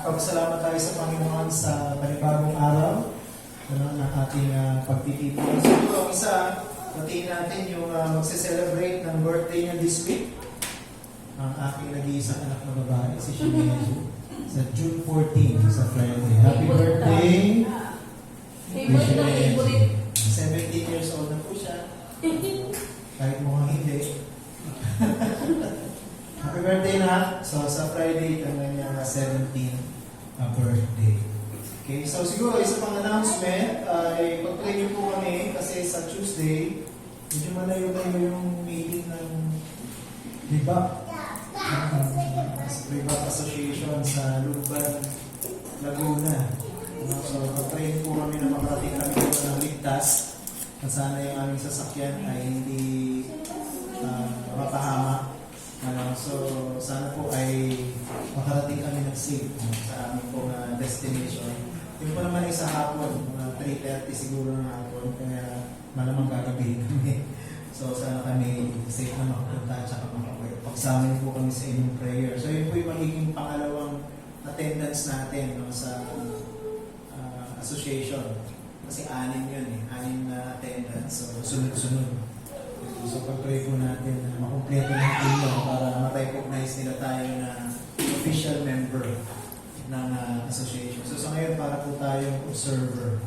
Pagsalamat tayo sa Panginoon sa panibagong araw ng ating pagtitipon. Siguro, isa, batiin natin yung magse-celebrate ng birthday niya this week. Ang aking nag-iisang anak na babae, si Shimeju, sa June 14, sa Friday. Happy birthday! Favorite na favorite. 17 years old na po siya. Kahit mukhang hindi. Happy birthday na! So, sa Friday, ang kanyang 17th birthday. Okay, so siguro isa pang announcement ay pag-pray niyo po kami kasi sa Tuesday, medyo malayo-layo yung meeting ng Ribak Association sa Lumban, Laguna. So, pag-pray po kami na makarating kami po ng ligtas at sana yung aming sasakyan ay hindi mapahamak. So, sana po ay makarating kami ng safe sa aming pong destination. Yun po naman ay sa hapon, mga 3:30 siguro ng hapon, kaya malamang gagabihin kami. So, sana kami safe na makapunta at saka makauwi. Pagsama po kami sa inyong prayer. So, yun po yung magiging pangalawang attendance natin sa association. Kasi 6 yun 6 na attendance. So, sunod-sunod. So, pag-pray po natin na makumpleto ng team para ma-recognize nila tayo na official member ng association. So, sa ngayon, para po tayong observer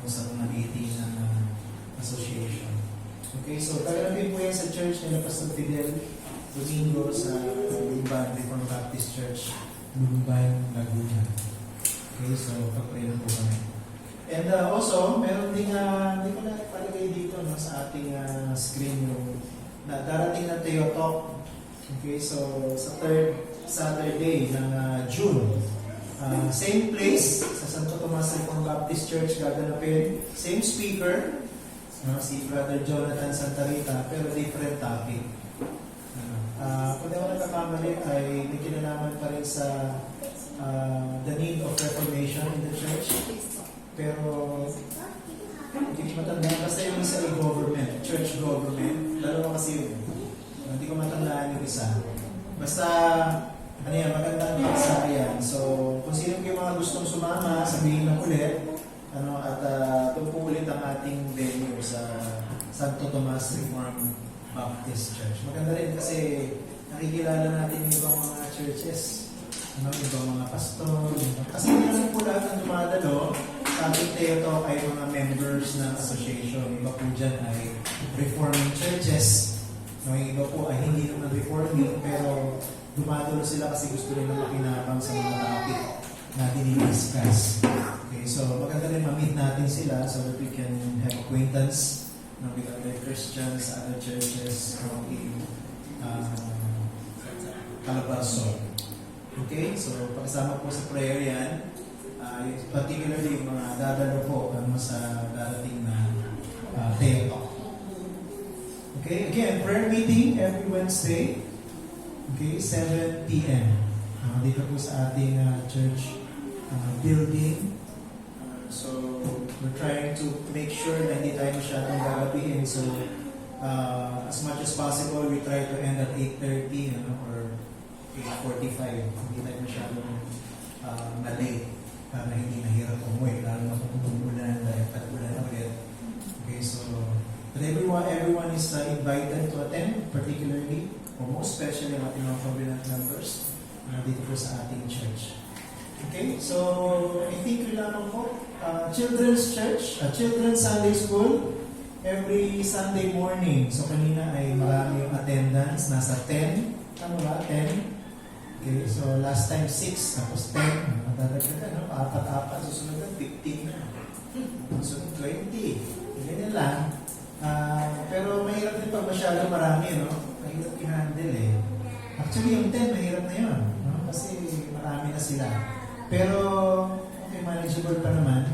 sa mga meeting ng association. Okay, so tagalagin po yan sa church nila Pastor Fidel Domingo sa Lumban Reformed Baptist Church, Lumban, Laguna. Okay, so pag-pray na po kami. And also, meron ding, hindi ko na palagay dito sa ating screen yung darating na Theotalk. Okay, so sa 3rd Saturday ng June, same place, sa Santo Tomas Reformed Baptist Church gaganapin, same speaker, si Brother Jonathan Santarita, pero different topic. Kung di ako nagkakamali ay may kinalaman pa rin sa the need of reformation in the church. Pero, hindi ko matandaan. Basta yung isa ay government, church government. Dalawa kasi yun. Hindi ko matandaan yung isa. Basta, magandang paksa yan. So, kung sino yung mga gustong sumama, sabihin lang ulit. At doon po ulit ang ating venue sa Santo Tomas Reformed Baptist Church. Maganda rin kasi nakikilala natin yung ibang mga churches. Ibang mga pastor. Kasi hindi po lahat ng dumadalo. Sa ating Theotalk ay mga members ng association. Iba po dyan ay reforming churches. Yung iba po ay hindi naman reforming, pero dumadalo sila kasi gusto nila makinabang sa mga topic na dinidiscuss. Okay, so maganda rin ma-meet natin sila so that we can have acquaintance with other Christians, other churches, in Calabarzon. Okay, so pagkasama po sa prayer yan, particularly yung mga dadalo po sa darating na Theotalk. Okay, again, prayer meeting every Wednesday, okay, 7 p.m. Dito po sa ating church building. So, we're trying to make sure na hindi tayo masyadong gagabihin. So, as much as possible, we try to end at 8:30 or 8:45. Hindi tayo masyadong malate para hindi nahirap umuwi. Lalo na kung umulan dahil tag-ulan ulit. Okay, so, but everyone is invited to attend, particularly, or most especially ang ating mga covenant members dito po sa ating church. Okay, so I think yun lamang po. Children's Church, Children's Sunday School, every Sunday morning. So kanina ay marami yung attendance, nasa 10. Ano ba? 10? Okay, so last time 6, tapos 10. Madadagdagan, apat-apat, susunod na 15 na. Susunod 20. Ganyan lang. Pero mahirap din pag masyado marami, mahirap i-handle Actually, yung 10, mahirap na yun. Kasi marami na sila. Pero, okay, manageable pa naman.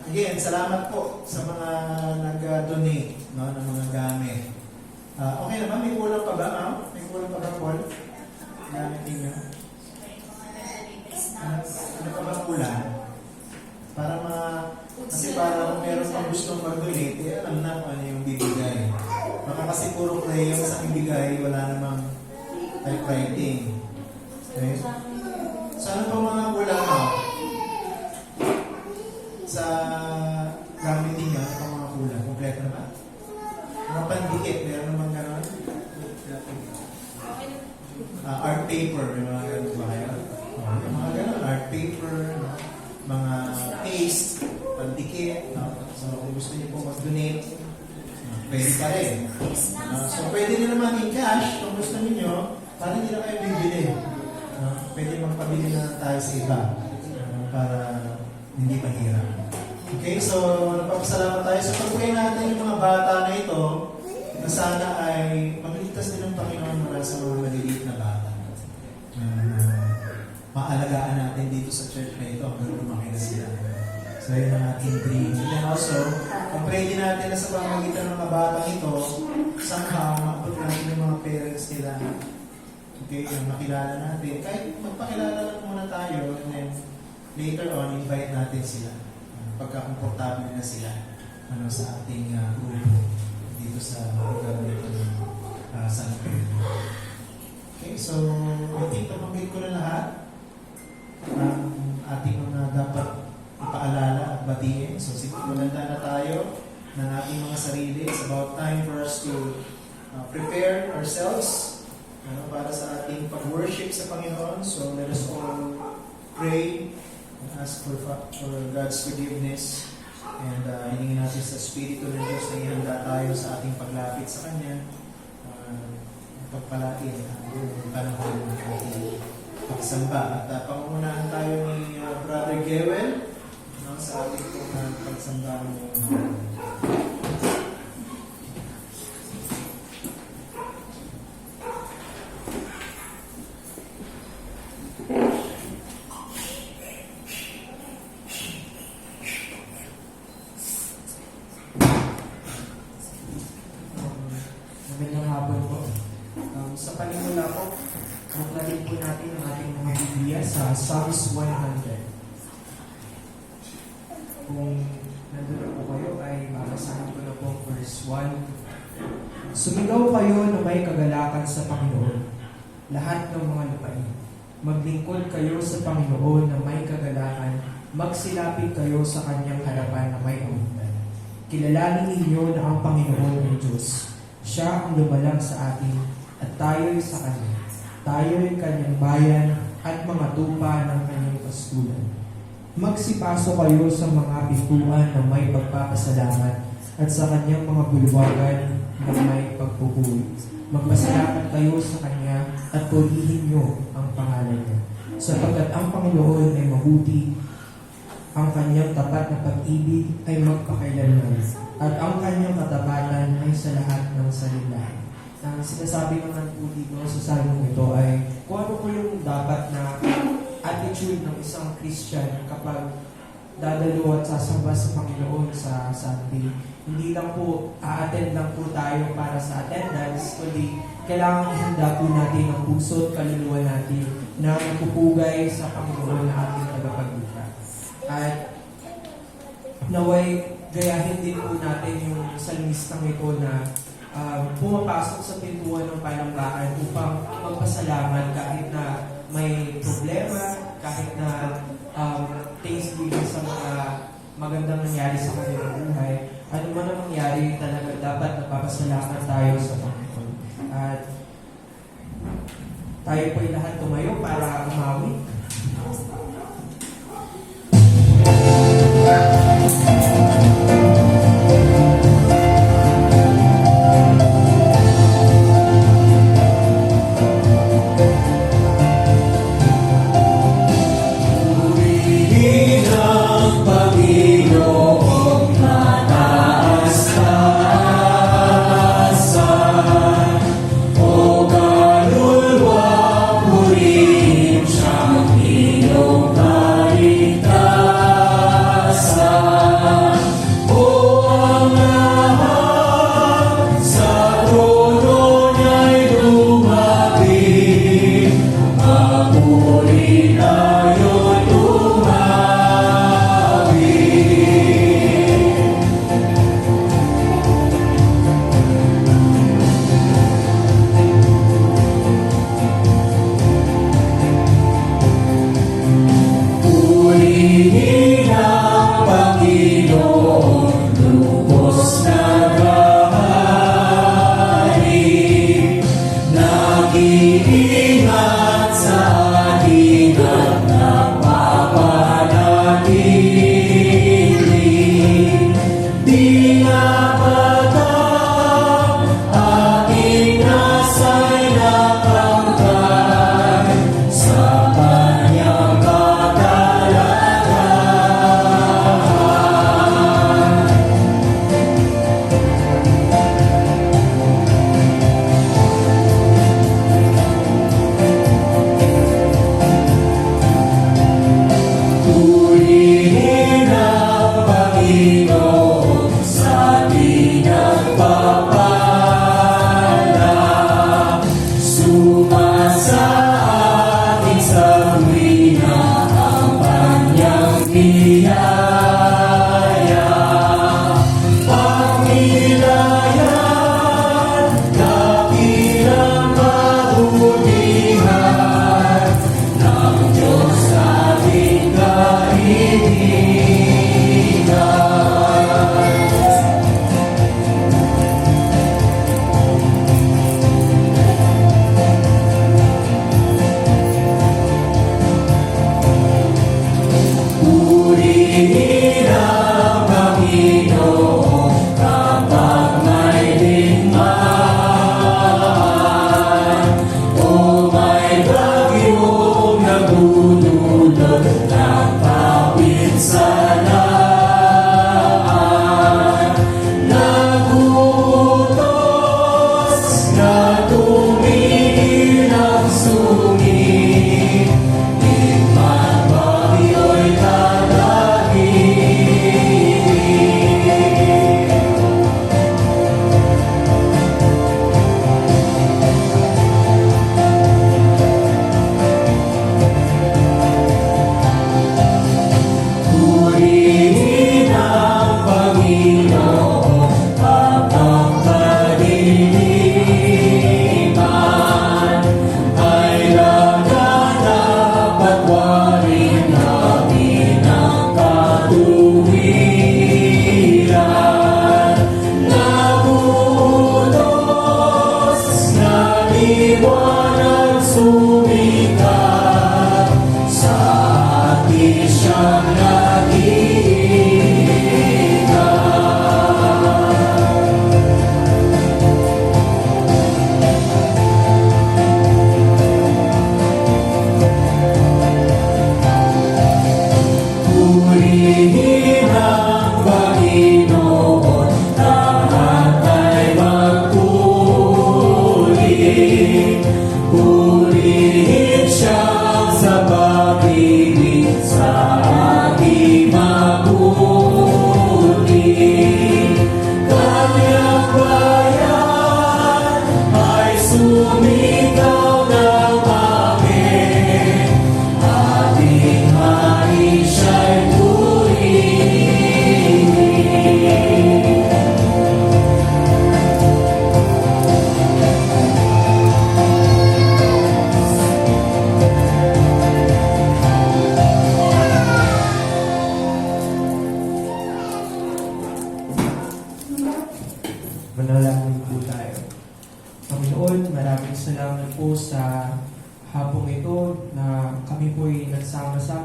Again, salamat po sa mga nag-donate ng mga gamit. Okay naman, may kulang pa ba? May kulang pa ba, Paul? Gamit niyo? Ano pa ba kulang? Kasi para kung meron pang gustong mag-donate, alam na kung ano yung bibigay. Baka kasi puro crayons ang ibigay, wala namang typewriting. Okay? Sana pa mga pa rin. So pwede nyo naman in cash kung gusto niyo para hindi na kayo bibili. Pwede magpabili na tayo sa iba para hindi mahirap. Okay, so nagpapasalamat tayo sa pag-pray natin yung mga bata na ito na sana ay magligtas din ng Panginoon mula sa mga maliliit na bata. Maalagaan natin dito sa church na ito hanggang lumaki na sila. So yun ang ating dream. And then also, pag-pray din natin na sa pamamagitan ng mga batang ito, somehow maabot natin yung mga parents nila. Okay, yung makilala natin. Kahit magpakilala lang muna tayo and then later on, invite natin sila. Pagka-komportable na sila sa ating grupo dito sa lugar nito ng San Pedro. Okay, so I think nabanggit ko na lahat ang ating mga dapat ipaalala at batiin. So sige, maganda na tayo ng ating mga sarili. It's about time for us to prepare ourselves para sa ating pag-worship sa Panginoon. So let us all pray and ask for God's forgiveness. And hilingin natin sa Espiritu ng Diyos na ihanda tayo sa ating paglapit sa Kanya. Pagpalain ang panahon ng ating pagsamba. At pangunahan tayo ni Brother Gewel sa ating pagsamba ng Magandang hapon po. Sa panimula po, maglalim po natin ang ating mga Biblia sa Psalms 100. Kung nandun po kayo ay babasahin ko na po verse 1. Sumigaw kayo na may kagalakan sa Panginoon, lahat ng mga lupain. Maglingkod kayo sa Panginoon na may kagalakan, magsilapit kayo sa Kanyang harapan na may awitan. Kilalanin ninyo na ang Panginoon ay Diyos. Siya ang lumalang sa atin at tayo'y sa Kanya. Tayo'y Kanyang bayan at mga tupa ng Kanyang pastulan. Magsipaso kayo sa mga pintuan na may pagpapasalamat at sa Kanyang mga bulwagan na may pagpupuri. Magpasalamat kayo sa Kanya at purihin niyo ang pangalan niya. Sapagkat ang Panginoon ay mabuti, ang Kanyang tapat na pag-ibig ay magpakailanman, at ang Kanyang katapatan ay sa lahat ng salilahin. Ang sinasabi naman po dito sa salmong ito ay kung ano po yung dapat na attitude ng isang Christian kapag dadalo at sasamba sa Panginoon sa Sunday. Hindi lang po a-attend lang po tayo para sa attendance, kundi kailangan ihanda po natin ang puso at kaluluwa natin na napupugay sa Panginoon na ating tagapagligtas. At naway gayahin din po natin yung salmistang ito na pumapasok sa pintuan ng palambakan upang magpasalamat kahit na may problema, kahit na thanksgiving sa mga magandang nangyari sa kanilang buhay. Ano man ang mangyari, talaga dapat napapasalamat tayo sa Panginoon. At tayo po'y lahat tumayo para umawit. Shine.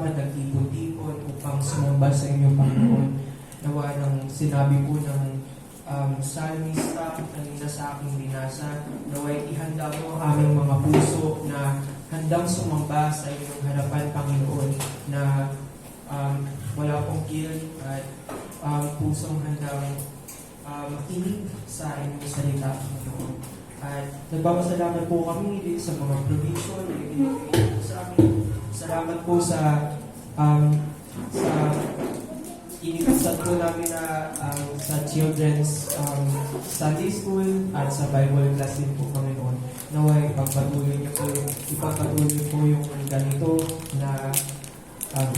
na nag-tipon-tipon upang sumamba sa inyong Panginoon. Nawa ng sinabi po ng salmista kanina sa aking binasa, naway ihanda mo ang aming mga puso na handang sumamba sa inyong harapan, Panginoon, na wala pong guilt at pusong handang makinig sa inyong salita, Panginoon. At nagpapasalamat po kami din sa mga provision na ibinigay po sa amin. Salamat po sa inipisan po namin na sa children's Sunday school at sa Bible class din po kami noon. Naway ipagpatuloy po yung ganito na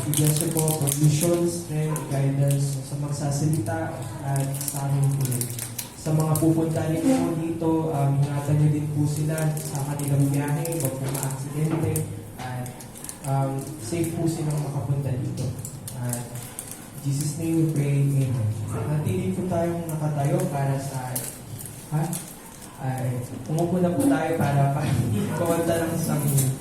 bigyan siya po provisions, strength, guidance sa magsasalita at sa amin po. Sa mga pupunta rin po dito, ingatan niyo din po sila sa kanilang biyahe, huwag po ma-aksidente at safe po silang makapunta dito. At Jesus' name we pray, Amen. Natili po tayong nakatayo para sa umupo na po tayo para kawanta lang sa amin.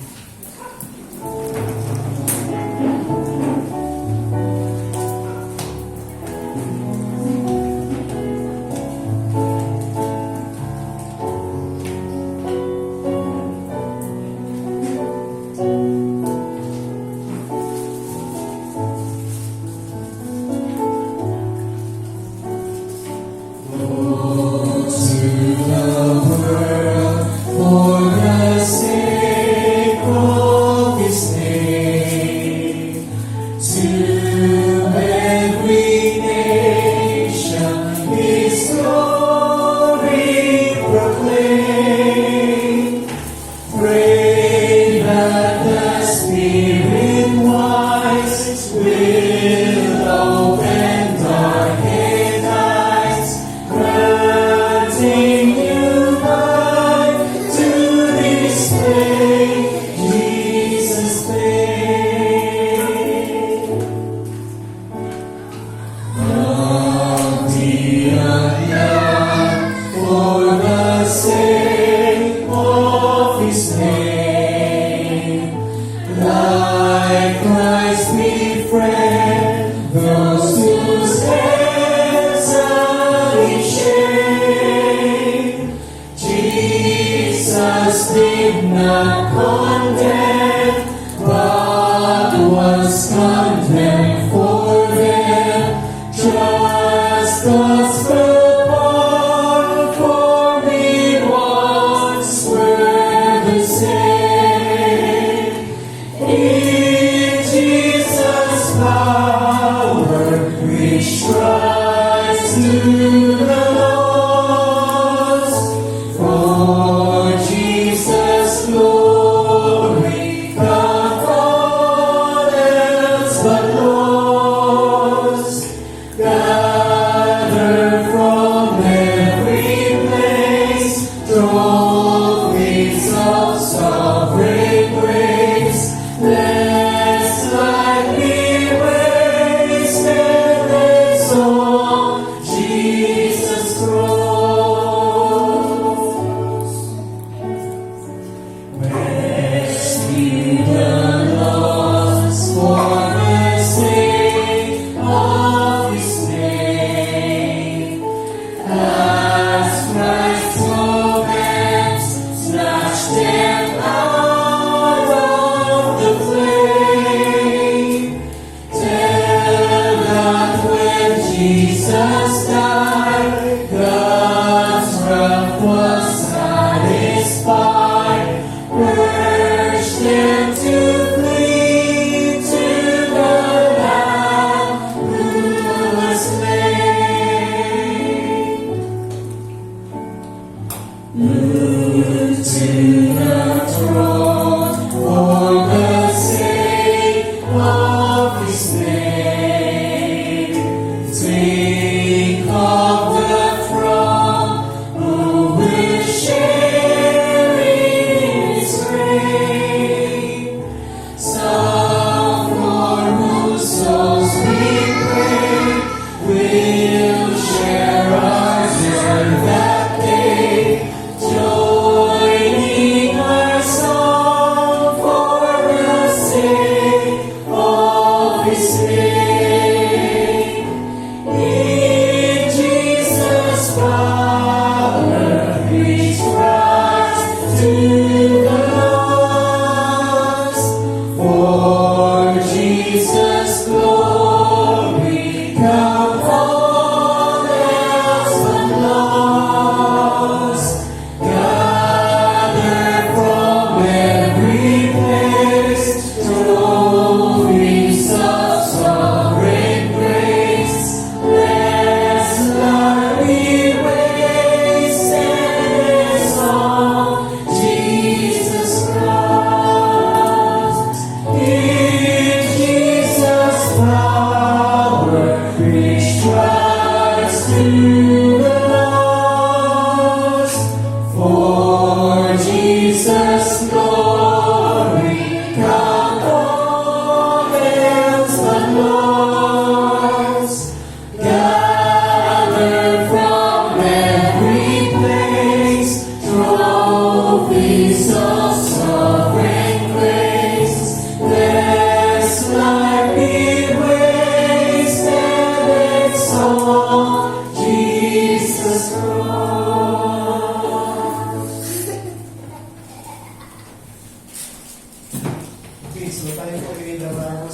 So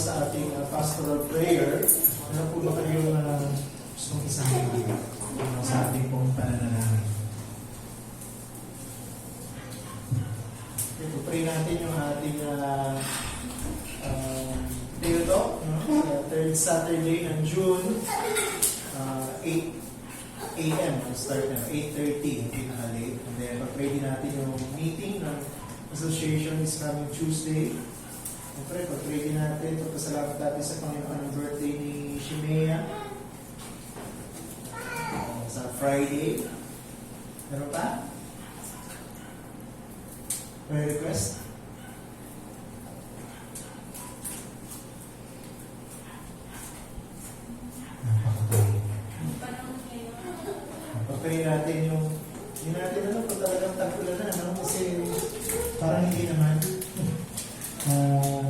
sa ating pastoral prayer. Ano po ba kayong gustong isama sa ating pong pananalangin? Ito, pray natin yung ating Theodore, no? Sa third Saturday ng June, 8 a.m. ang start na, 8:30 ang pinaka-late. And then, pag-pray din natin yung meeting ng association is coming Tuesday. Siyempre, pag-pray din natin, pagpasalamat natin sa Panginoon ang birthday ni Shimea. Sa Friday. Meron pa? Prayer request? Pag-pray natin yung natin kung talagang tagpulan na, ano? Kasi parang hindi naman.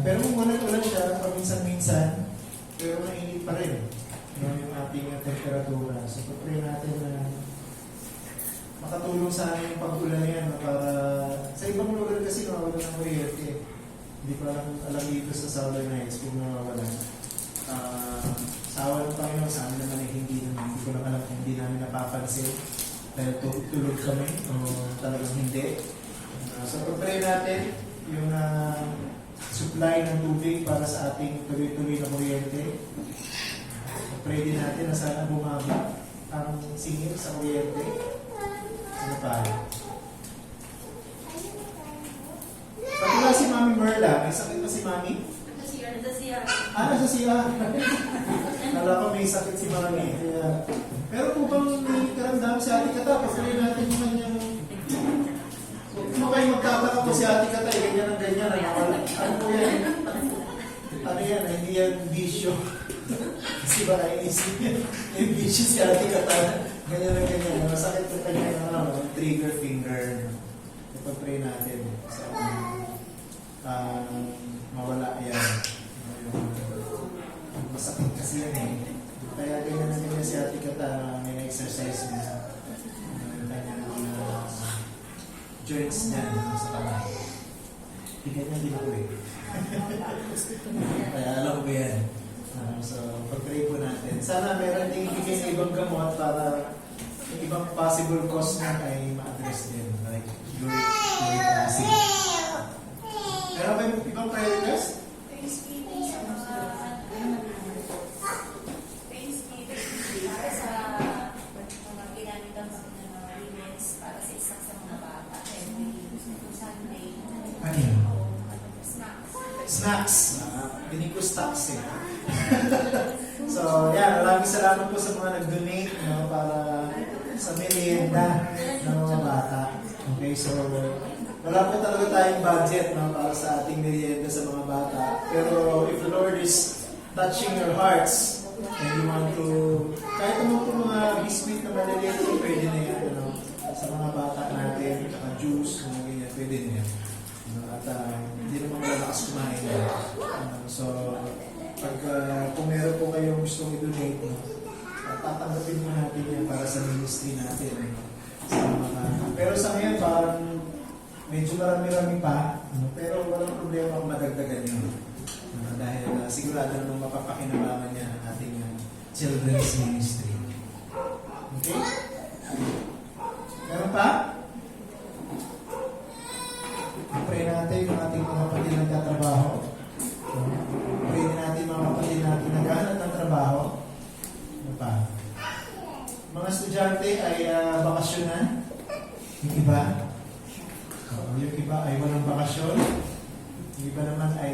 Pero kung ulan-ulan siya, paminsan-minsan, pero mainit pa rin yung ating temperatura. So, pag-pray natin na makatulong sa amin yung pag-ulan na yan para sa ibang lugar kasi nawawala ng kuryente. Hindi ko alam dito sa Southern Heights kung nawawala. Sa awa ng Panginoon, sa amin naman ay hindi naman. Hindi ko lang alam kung hindi namin napapansin dahil tulog kami o talagang hindi. So, pag-pray natin yung supply ng tubig para sa ating tuloy-tuloy na kuryente. Pray din natin na sana bumaba ang singil sa kuryente. Ano pa? Pati ba si Mami Merla? May sakit pa si Mami? Nasa siya. Nala ko may sakit si Mami. Kaya, pero kung bang may karamdam si Ate Kata, pag-pray natin yung kanyang kung kayo magtataka po si Ate Katay, ganyan ang ganyan. Ano po yan? Ano yan? Hindi yan bisyo. Kasi ba naiisip yan? Yung bisyo si Ate Katay. Ganyan ang ganyan. Masakit po kanya trigger finger. Ipag-pray natin. So, mawala yan. Masakit kasi yan eh. Kaya ganyan ang ganyan si Ate Katay. May exercise niya. Joints niya sa kamay. Tingnan niya din ako eh. Kaya alam ko yan. So, pag-pray po natin. Sana meron din ibigay sa ibang gamot para yung ibang possible cause na ay ma-address din. Like uric acid. Meron ba yung ibang prayer request? Ano yun? Snacks. Hindi ko stocks eh. So, yan. Maraming salamat po sa mga nag-donate para sa merienda ng mga bata. Okay, so wala po talaga tayong budget para sa ating merienda sa mga bata. Pero if the Lord is touching your hearts and you want to, kahit ano po mga biscuit na maliliit, pwede na yan. Sa mga bata natin, saka juice, mga ganyan, pwede na yan. At hindi naman malakas kumain. So, pag kung meron po kayong gustong i-donate, tatanggapin mo natin yan para sa ministry natin. Sa mga, pero sa ngayon, parang medyo marami-rami pa, pero walang problema kung madagdagan yun. Dahil sigurado naman mapapakinabangan niya ang ating children's ministry. Okay? Meron pa? Pray natin yung ating mga kapatid na nagtatrabaho. Pray din natin mga kapatid natin naghahanap ng trabaho. Ano pa? Mga estudyante ay bakasyon na. Yung iba, ay walang bakasyon. Yung iba naman ay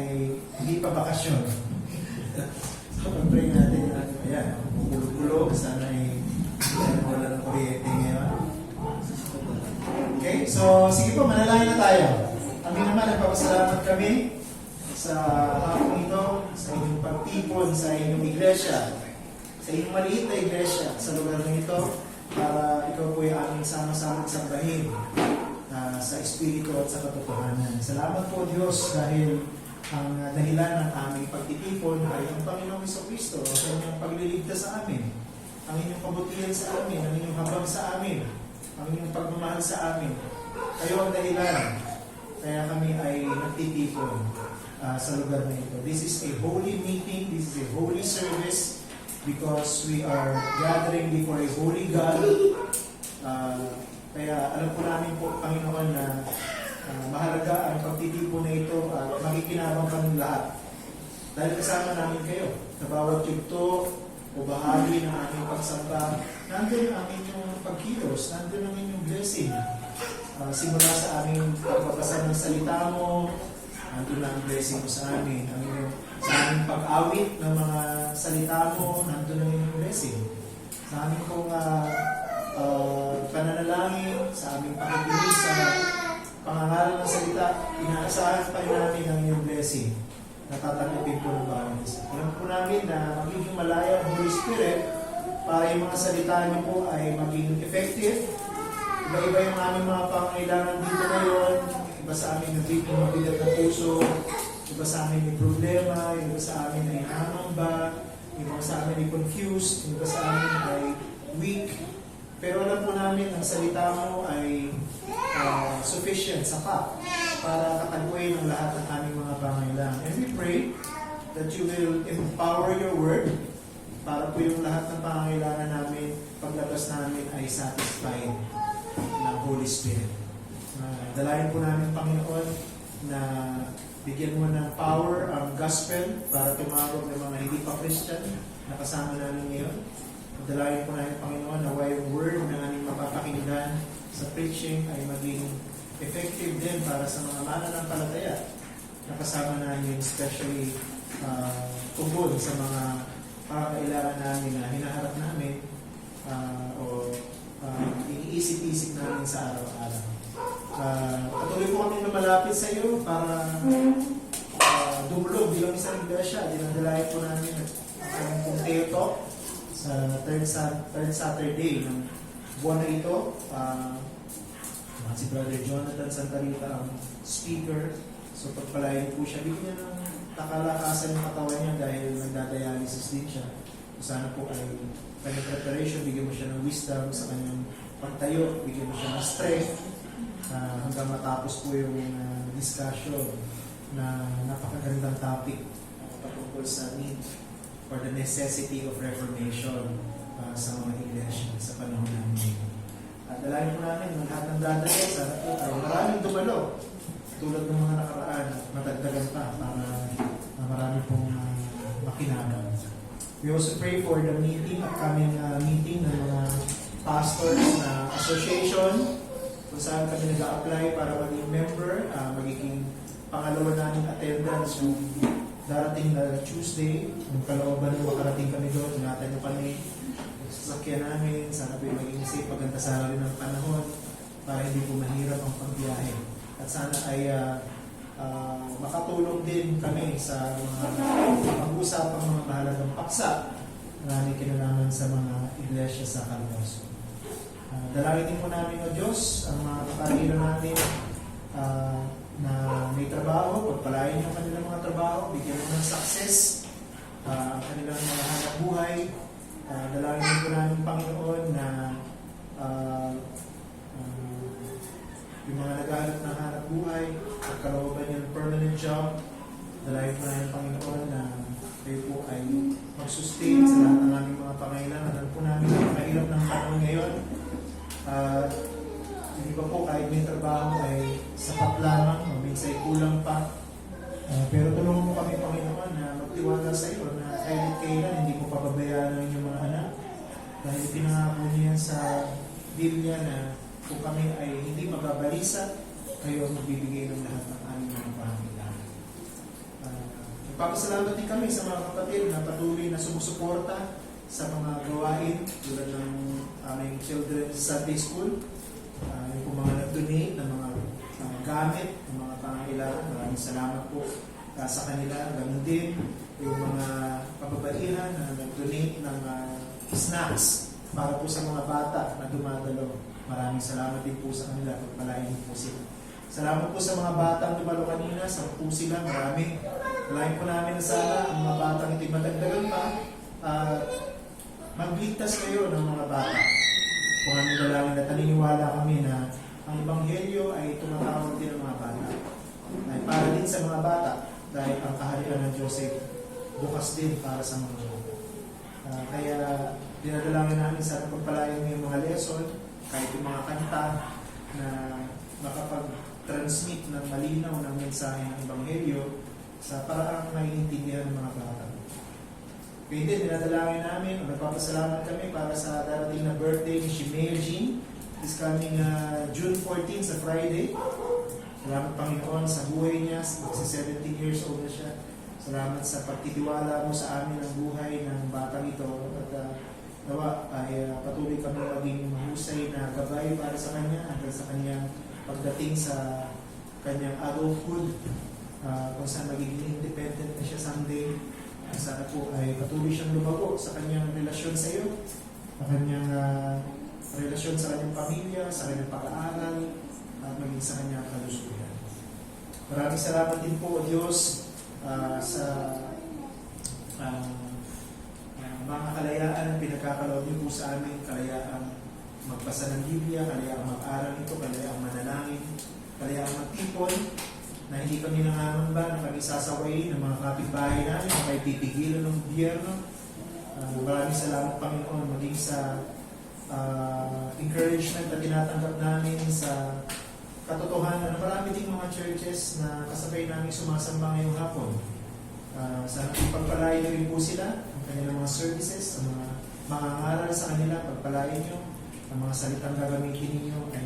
hindi pa bakasyon. So, pag-pray natin ayan, bubulog-bulog. Sana ay wala ng kuryente ngayon. Okay, so sige po, manalangin na tayo. Kami naman, nagpapasalamat kami sa hapon ito, sa inyong pagtipon, sa inyong iglesia, sa inyong maliit na iglesia, sa lugar na ito, para ikaw po yung aming sama-samang sambahin sa Espiritu at sa katotohanan. Salamat po Diyos dahil ang dahilan ng aming pagtitipon ay ang Panginoong Jesucristo, ang inyong pagliligtas sa amin, ang inyong kabutihan sa amin, ang inyong habag sa amin, ang inyong pagmamahal sa amin. Kayo ang dahilan. Kaya kami ay nagtitipon. sa lugar na ito. This is a holy meeting, this is a holy service because we are gathering before a holy God. Kaya alam po namin po, Panginoon, na mahalaga ang pagtitipon na ito at makikinabang kami lahat. Dahil kasama namin kayo sa bawat yugto o bahagi ng aming pagsamba, nandun ang inyong pagkilos, nandun ang inyong blessing. Simula sa aming pagbabasa ng salita mo, nandun na ang blessing mo sa amin. Sa aming pag-awit ng mga salita mo, nandun ang inyong blessing. Sa aming pong pananalangin, sa aming pakikinig sa pangangalan ng salita, inaasahan pa rin namin ang iyong blessing. Natatanggapin po ng bawat isa. Alam po namin na magiging malaya ang Holy Spirit para yung mga salita niyo po ay maging effective. Iba-iba yung aming mga pangailangan dito ngayon. Iba sa amin nagiging mabigat ng puso. Iba sa amin may problema. Iba sa amin ay nangamba. Iba sa amin ay confused. Iba sa amin ay weak. Pero alam po namin ang salita mo ay sufficient, sapat, para kataguin ang lahat ng aming mga pangailangan. And we pray that you will empower your word para po yung lahat ng pangailangan namin, paglabas namin ay satisfied ng Holy Spirit. Dalayan po namin, Panginoon, na bigyan mo ng power ang gospel para tumawag ng mga hindi pa Christian na kasama namin ngayon. Dalayan po namin, Panginoon, na yung word na aming mapapakinggan sa preaching ay maging effective din para sa mga mananampalataya na kasama namin, especially tungkol sa mga pangailangan namin na hinaharap namin o iniisip-isip namin sa araw-araw. Patuloy po kami lumalapit sa iyo para dumulog bilang isang iglesia. Dinadalayan po namin ang Punteo Talk sa third Saturday ng buwan na ito. Si Brother Jonathan Santarita ang speaker. So pagpalayan po siya, bigyan niya ng takalakasan ng katawan niya dahil nagdadialysis din siya. So sana po ay kanyang preparation, bigyan mo siya ng wisdom sa kanyang pagtayo, bigyan mo siya ng strength hanggang matapos po yung discussion na napakagandang topic patungkol sa need or the necessity of reformation sa mga iglesia sa panahon namin. At dalayan po namin ng lahat ng dadaya, sana po ay maraming dumalo tulad ng mga nakaraan at matagdagan pa para marami pong makinabang. We also pray for the meeting, upcoming meeting ng mga pastors na association kung saan kami nag-a-apply para maging member, magiging pangalawa namin attendance yung darating na Tuesday. Yung kalooban ng makarating kami doon, ingatan nyo kami, sasakyan namin, sana po yung maging safe, paganda sana rin ng panahon para hindi po mahirap ang pagbiyahe. At sana ay makatulong din kami sa mga pag-usapang mga mahalagang paksa na may kinalaman sa mga iglesia sa Calabasas. Dalangin din po namin, O Diyos, ang mga kapatid namin na may trabaho, pagpalain yung kanilang mga trabaho, bigyan mo ng success, ang kanilang mga hanap buhay. Dalangin din po namin, Panginoon, na yung mga naghahanap ng hanap buhay, at kalooban yung permanent job, dalangin po namin, Panginoon, na kayo po ay mag-sustain sa lahat ng aming mga pangailangan. Alam po namin na mahirap ng panahon ngayon. Hindi pa po kahit may trabaho ay sapat lamang, minsan ay kulang pa. Pero tulungan mo kami, Panginoon, na magtiwala sa iyo na kahit kailan hindi mo pababayaan ang inyong mga anak. Dahil pinangako niya sa Biblia na kung kami ay hindi mababalisa, kayo ang magbibigay ng lahat ng aming mga pangailangan. Nagpapasalamat din kami sa mga kapatid na patuloy na sumusuporta sa mga gawain tulad ng aming Children's Sunday School. Yung mga nag-donate ng mga gamit, ng mga pangailangan. Maraming salamat po sa kanila. Ganun din yung mga kababaihan na nag-donate ng snacks para po sa mga bata na dumadalo. Maraming salamat din po sa kanila. Pagpalain din po sila. Salamat po sa mga batang dumalo kanina. 10 sila. Marami. Palain po namin na sana ang mga batang ito'y matagdagan pa. Magligtas kayo ng mga bata. Kung ano dalangin na naniniwala kami na ang Ebanghelyo ay tumatawag din ng mga bata. Ay para din sa mga bata dahil ang kaharian ng Diyos ay bukas din para sa mga kaya dinadalangin namin sa pagpalain ng mga lesson, kahit yung mga kanta na makapag-transmit ng malinaw ng mensahe ng Ebanghelyo sa paraang maiintindihan ng mga bata. Kaya din, dinadalangin namin, nagpapasalamat kami para sa darating na birthday ni Shimei Jean this coming June 14 sa Friday. Salamat Panginoon sa buhay niya, kasi 17 years old na siya. Salamat sa pagtitiwala mo sa amin ang buhay ng batang ito at nawa ay patuloy kami maging mahusay na gabay para sa kanya hanggang sa kanyang pagdating sa kanyang adulthood, kung saan magiging independent na siya someday. Sana po ay patuloy siyang lumago sa kanyang relasyon sa iyo, sa kanyang relasyon sa kanyang pamilya, sa kanyang pag-aaral, at maging sa kanyang kalusugan. Maraming salamat din po, O Diyos, sa mga kalayaan na pinagkakaloob niyo po sa amin, kalayaan magbasa ng Biblia, kalayaan mag-aral ito, kalayaan manalangin, kalayaan magtipon, na hindi kami nangangamba na kami sasawayin ng mga kapitbahay namin, na kayo pipigilan ng gobyerno. Maraming salamat Panginoon, maging sa encouragement na tinatanggap namin sa katotohanan. Marami ding mga churches na kasabay namin sumasamba ngayong hapon. Sana pagpalain niyo rin po sila, ang kanilang mga services, ang mga aral sa kanila, pagpalain niyo, ang mga salitang gagamitin ninyo ay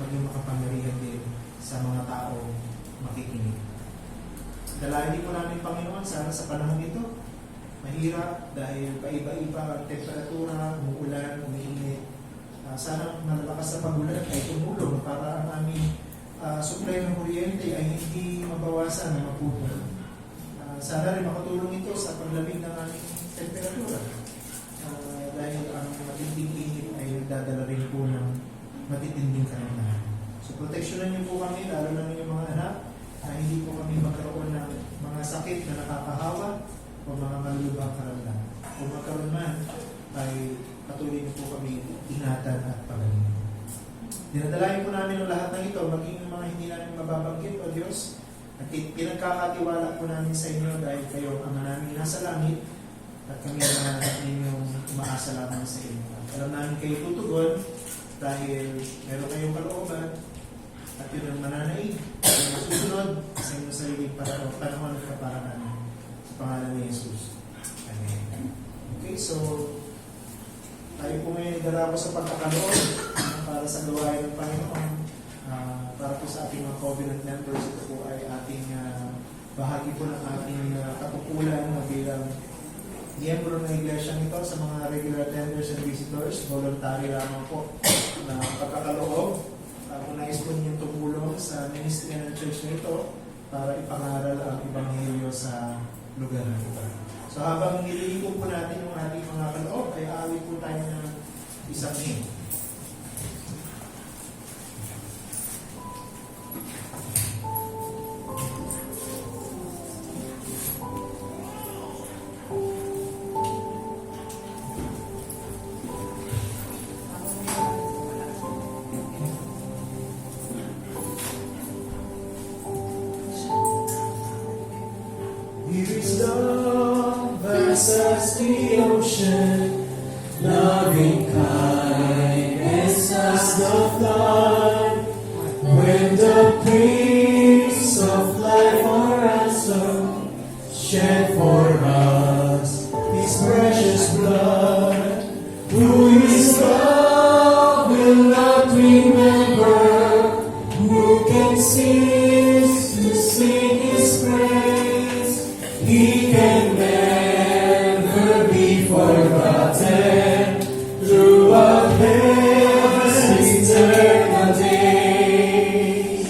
maging makapangyarihan din sa mga tao makikinig. Dalahin din po namin Panginoon, sana sa panahon ito, mahirap dahil paiba-iba ang temperatura, umuulan, umiinit. Sana malalakas na pag-ulan ay tumulong para ang aming supply ng kuryente ay hindi mabawasan na maputol. Sana rin makatulong ito sa paglamig ng aming temperatura. Dahil ang matinding init ay nagdadala rin po ng matitinding karamdaman. So proteksyonan niyo po kami, lalo na yung mga anak, na hindi po kami magkaroon ng mga sakit na nakakahawa o mga malulubhang karamdaman. Kung magkaroon man, ay patuloy niyo po kami ingatan at pagaling. Dinadalayan po namin ang lahat ng ito, maging yung mga hindi namin mababanggit, O Diyos, at pinagkakatiwala po namin sa inyo dahil kayo ang Ama namin nasa langit at kami ang mga anak ninyong umaasa lamang sa inyo. Alam namin kayo tutugon dahil meron kayong kalooban at yun ang mananaig at susunod sa inyong sariling panahon at kaparaan sa pangalan ni Jesus. Amen. Okay, so tayo po ngayon darabo sa pagkakaloob para sa gawain ng Panginoon. Para po sa ating mga covenant members, ito po ay ating bahagi po ng ating katukulan na bilang miyembro ng iglesia nito sa mga regular attenders and visitors. Voluntary lamang po na pagkakaloob. Kung nais po ninyong tumulong sa ministry ng church nito para ipangaral ang Ebanghelyo sa lugar na ito. So habang nililipong po natin yung ating mga kaloob, ay aawit po tayo ng isang hymn. Here is love, vast as the ocean, loving kindness as the flood. When the Prince of Life our ransom shed for us His precious blood, who is love will not remember, who can cease to sing His praise. He can never be forgotten throughout heaven's eternal days.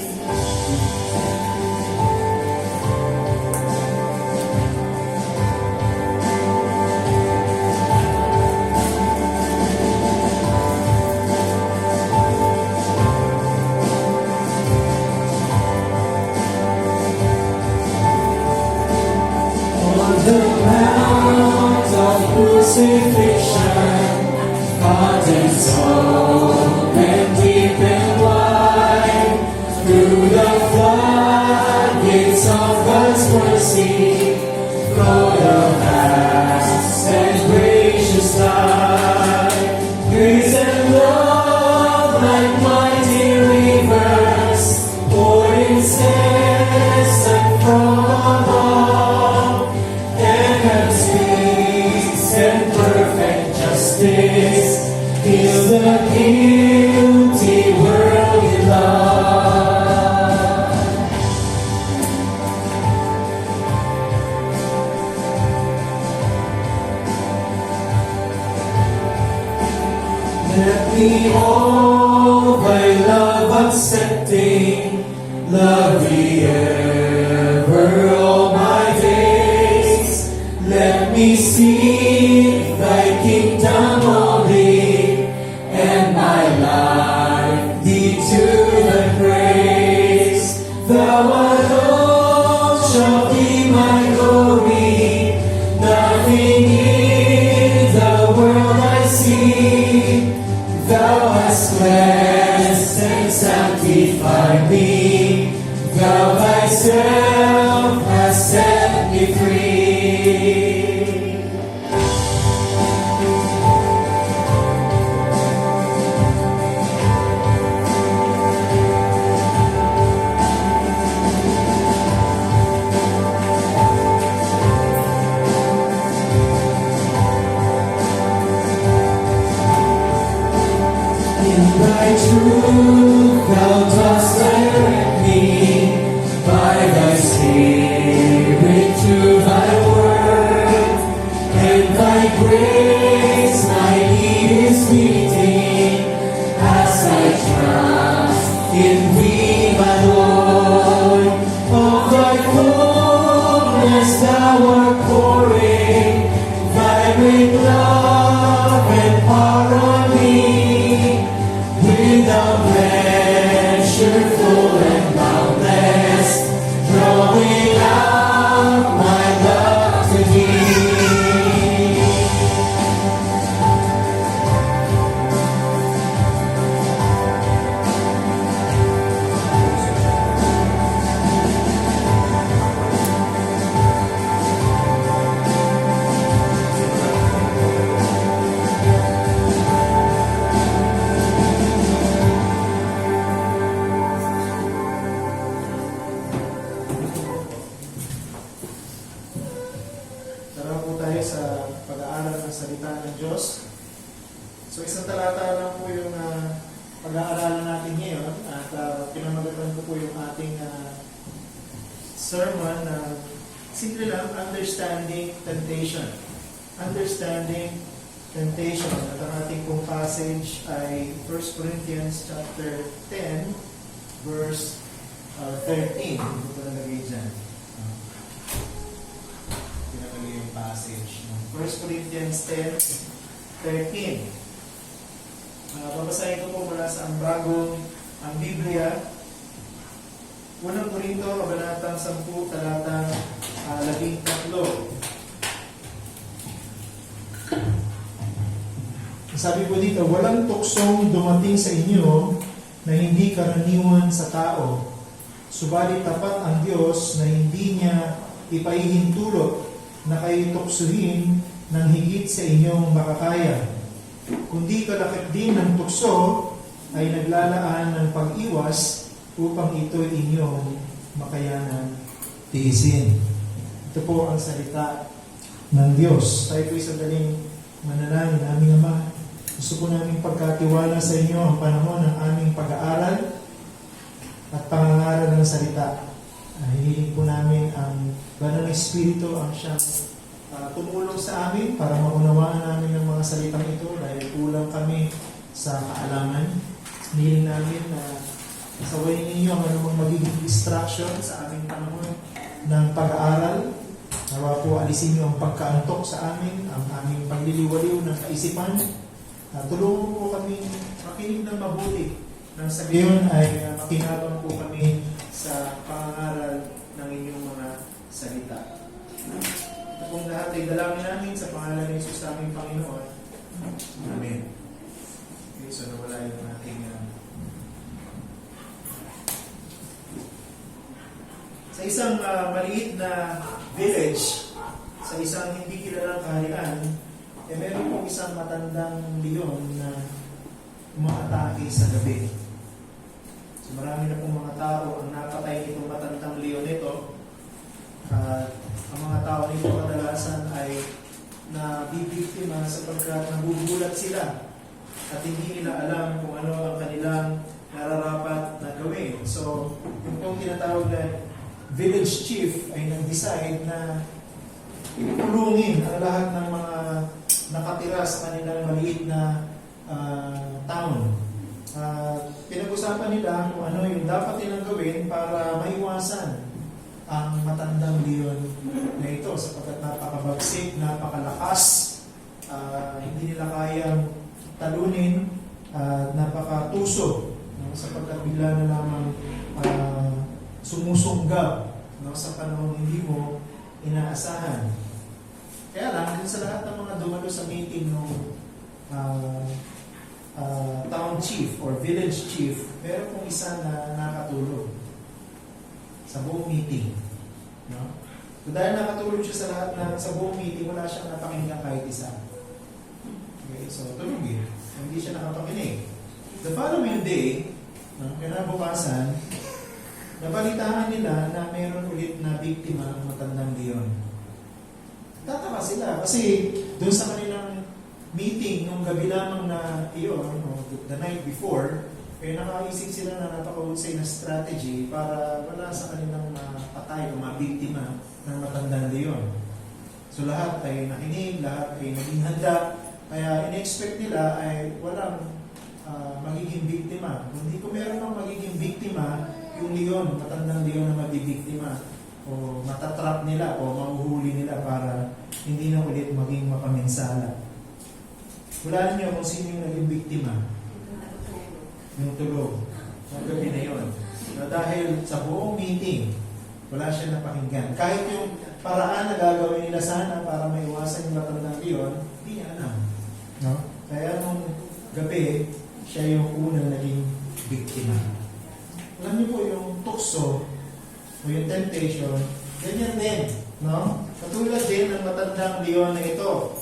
On the mount of crucifixion, hot and soul and deep and wide, through the floodgates of God's mercy, flow the vast and gracious tide. Grace and love like mighty rivers, pouring incessant from above, and God's peace and perfect justice heals the guilty world in love. Let me all thy love accepting, love thee ever all my days. Let me seek thy kingdom only, and my life thee to the praise. Thou alone shalt be my glory, nothing in the world I see. Thou hast cleansed and sanctified me, thou thyself hast set me free. In thy truth thou dost direct me, by thy spirit to thy word, and thy grace my need is meeting, as I trust in thee, my Lord. Of thy fullness thou art pouring, thy great love and power on me, without measure, full and boundless, drawing out my love to thee. Tara po tayo sa pag-aaral ng salita ng Diyos. So isang talata lang po yung pag-aaralan natin ngayon at pinamagatan ko po yung ating sermon na simple lang, Understanding Temptation. Understanding Temptation. At ang ating pong passage ay 1 Corinthians chapter 10 verse 13. Ito po nalagay dyan. Pinagay yung passage. 1 Corinthians 10:13. Babasahin ko po mula sa ang Biblia. Unang Korinto, kabanatang 10, talatang 13. Sabi po dito, walang tuksong dumating sa inyo na hindi karaniwan sa tao. Subalit tapat ang Diyos na hindi niya ipahihintulot na kayo tuksuhin ng higit sa inyong makakaya. Kundi kalakip din ng tukso ay naglalaan ng pag-iwas upang ito inyong makayanan tiisin. Ito po ang salita ng Diyos. Tayo po sandaling manalangin. Aming Ama, gusto po namin pagkatiwala sa inyo ang panahon ng aming pag-aaral at pangangaral ng salita. Hihiling po namin ang Banal na Espiritu ang siyang tumulong sa amin para maunawaan namin ang mga salitang ito dahil kulang kami sa kaalaman. Hihiling namin na sawayin ninyo ang anumang magiging distraction sa aming panahon ng pag-aaral. Nawa po alisin niyo ang pagkaantok sa amin, ang aming pagliliwaliw ng kaisipan. Tulungan po kami makinig ng mabuti. Nang sa gayon ay makinabang po kami sa pangangaral ng inyong mga salita. Ito pong lahat ay dalangin namin sa pangalan ng Jesus aming Panginoon. Amen. Okay, so nawala yung ating Sa isang maliit na village, sa isang hindi kilalang kaharian, meron pong isang matandang leon na umaatake sa gabi. So marami na pong mga tao ang napatay nitong matandang leon ito. At ang mga tao nito kadalasan ay nabibiktima sapagkat nagugulat sila at hindi nila alam kung ano ang kanilang nararapat na gawin. So, yung pong tinatawag na village chief ay nag-decide na ikulungin ang lahat ng mga nakatira sa kanilang maliit na town. Pinag-usapan nila kung ano yung dapat nilang gawin para maiwasan ang matandang leon na ito sapagkat napakabagsik, napakalakas, hindi nila kayang talunin, napakatuso, no? Sapagkat bigla na lamang sumusunggab, no? Sa panahon hindi mo inaasahan. Kaya lang, din sa lahat ng mga dumalo sa meeting ng town chief or village chief, meron pong isa na nakatulog sa buong meeting. No? So dahil nakatulog siya sa lahat na sa buong meeting, wala siyang napakinggan kahit isa. Okay, so tulog eh. Hindi siya nakapakinig. The following day, no, kinabukasan, nabalitaan nila na mayroon ulit na biktima ng matandang leon. Tataka sila kasi doon sa kanilang meeting nung gabi lamang na iyon, no, the night before, nakaisip sila na napakahusay na strategy para wala sa kanilang patay o mabiktima ng matandang leon. So lahat ay nakinig, lahat ay naging handa, kaya in-expect nila ay walang magiging biktima. Hindi ko meron mang magiging biktima, yung leon, matandang leon na mabibiktima o matatrap nila o mahuhuli nila para hindi na ulit maging mapaminsala. Hulaan niyo kung sino yung naging biktima. Yung tulog. Ang gabi na yun. Dahil sa buong meeting, wala siya napakinggan. Kahit yung paraan na gagawin nila sana para maiwasan yung matandang leon, hindi niya alam. No? Kaya nung gabi, siya yung unang naging biktima. Alam niyo po yung tukso o yung temptation, ganyan din. No? Katulad din ng matandang leon na ito.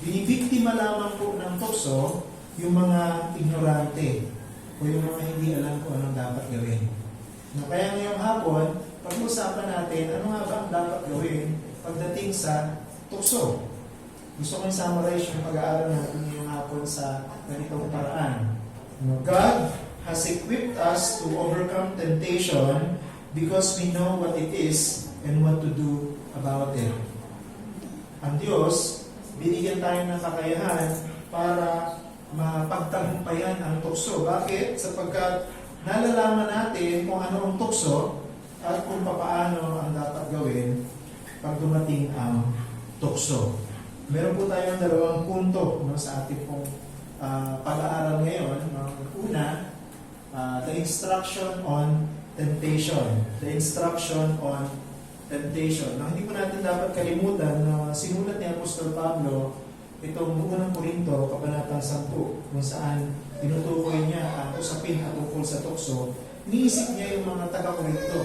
Binibiktima lamang po ng tukso yung mga ignorante o yung mga hindi alam kung anong dapat gawin. No, kaya ngayong hapon, pag-usapan natin ano nga ba ang dapat gawin pagdating sa tukso. Gusto ko i-summarize yung pag-aaral natin ngayong hapon sa ganitong paraan. No, God has equipped us to overcome temptation because we know what it is and what to do about it. Ang Diyos, binigyan tayo ng kakayahan para mapagtagumpayan ang tukso. Bakit? Sapagkat nalalaman natin kung ano ang tukso at kung paano ang dapat gawin pag dumating ang tukso. Meron po tayong dalawang punto, no, sa ating pong pag-aaral ngayon. Una, the instruction on temptation. The instruction on temptation. Hindi po natin dapat kalimutan na sinulat ni Apostol Pablo itong unang Korinto, kabanatang 10, kung saan tinutukoy niya ang usapin at tungkol sa tukso. Iniisip niya yung mga taga-Korinto.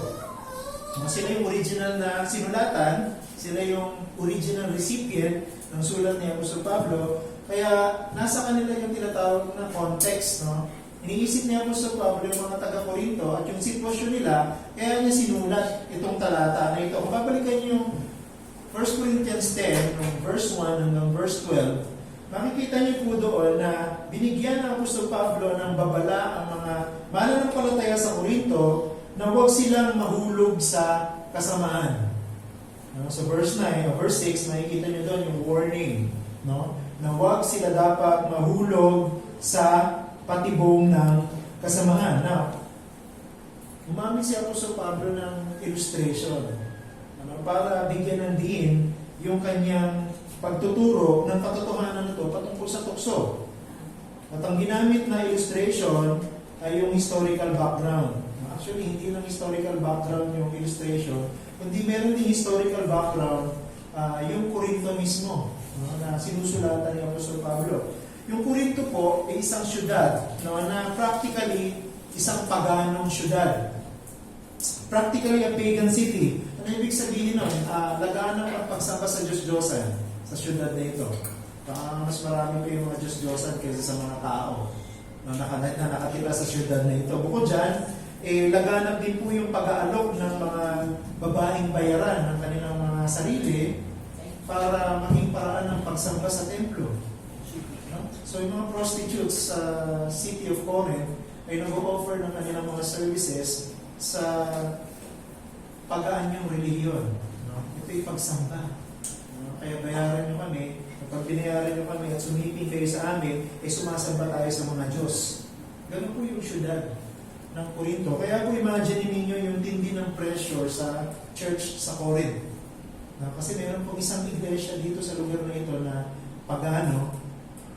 Sila yung original na sinulatan, sila yung original recipient ng sulat ni Apostol Pablo, kaya nasa kanila yung tinatawag na context. No? Iniisip ni Apostol Pablo yung mga taga-Korinto at yung sitwasyon nila, kaya niya sinulat itong talata na ito. Kung babalikan niyo yung 1 Corinthians 10, from verse 1 hanggang verse 12, makikita niyo po doon na binigyan ng Apostol Pablo ng babala ang mga mananampalataya sa Korinto na huwag silang mahulog sa kasamaan. No? So verse 9 o verse 6, makikita niyo doon yung warning, no? Na huwag sila dapat mahulog sa patibong ng kasamaan. Now, umamit si Apostol Pablo ng illustration para bigyan ng diin yung kanyang pagtuturo ng katotohanan nito patungkol sa tukso. At ang ginamit na illustration ay yung historical background. Actually, hindi lang historical background yung illustration, kundi meron din historical background yung Korinto mismo, no, na sinusulatan ni Apostol Pablo. Yung Korinto po ay isang syudad, no, na practically isang paganong syudad. practically a pagan city. Ano ibig sabihin nun? Laganap ang pagsamba sa Diyos-Diyosan sa syudad na ito. Mas marami pa yung mga Diyos-Diyosan kaysa sa mga tao na nakatira sa syudad na ito. Bukod dyan, laganap din po yung pag-aalok ng mga babaeng bayaran ng kanilang mga sarili para maging paraan ng pagsamba sa templo. No? So yung mga prostitutes sa city of Corinth ay nag-o-offer ng kanilang mga services sa pag-aanyong relihiyon. No? Ito yung pagsamba. No? Kaya bayaran nyo kami. Kapag binayaran nyo kami at sumiping kayo sa amin, sumasamba tayo sa mga Diyos. Ganun po yung syudad ng Corinto. Kaya po imagine ninyo yung tindi ng pressure sa church sa Corinth. No? Kasi meron pong isang iglesia dito sa lugar na ito na pagano,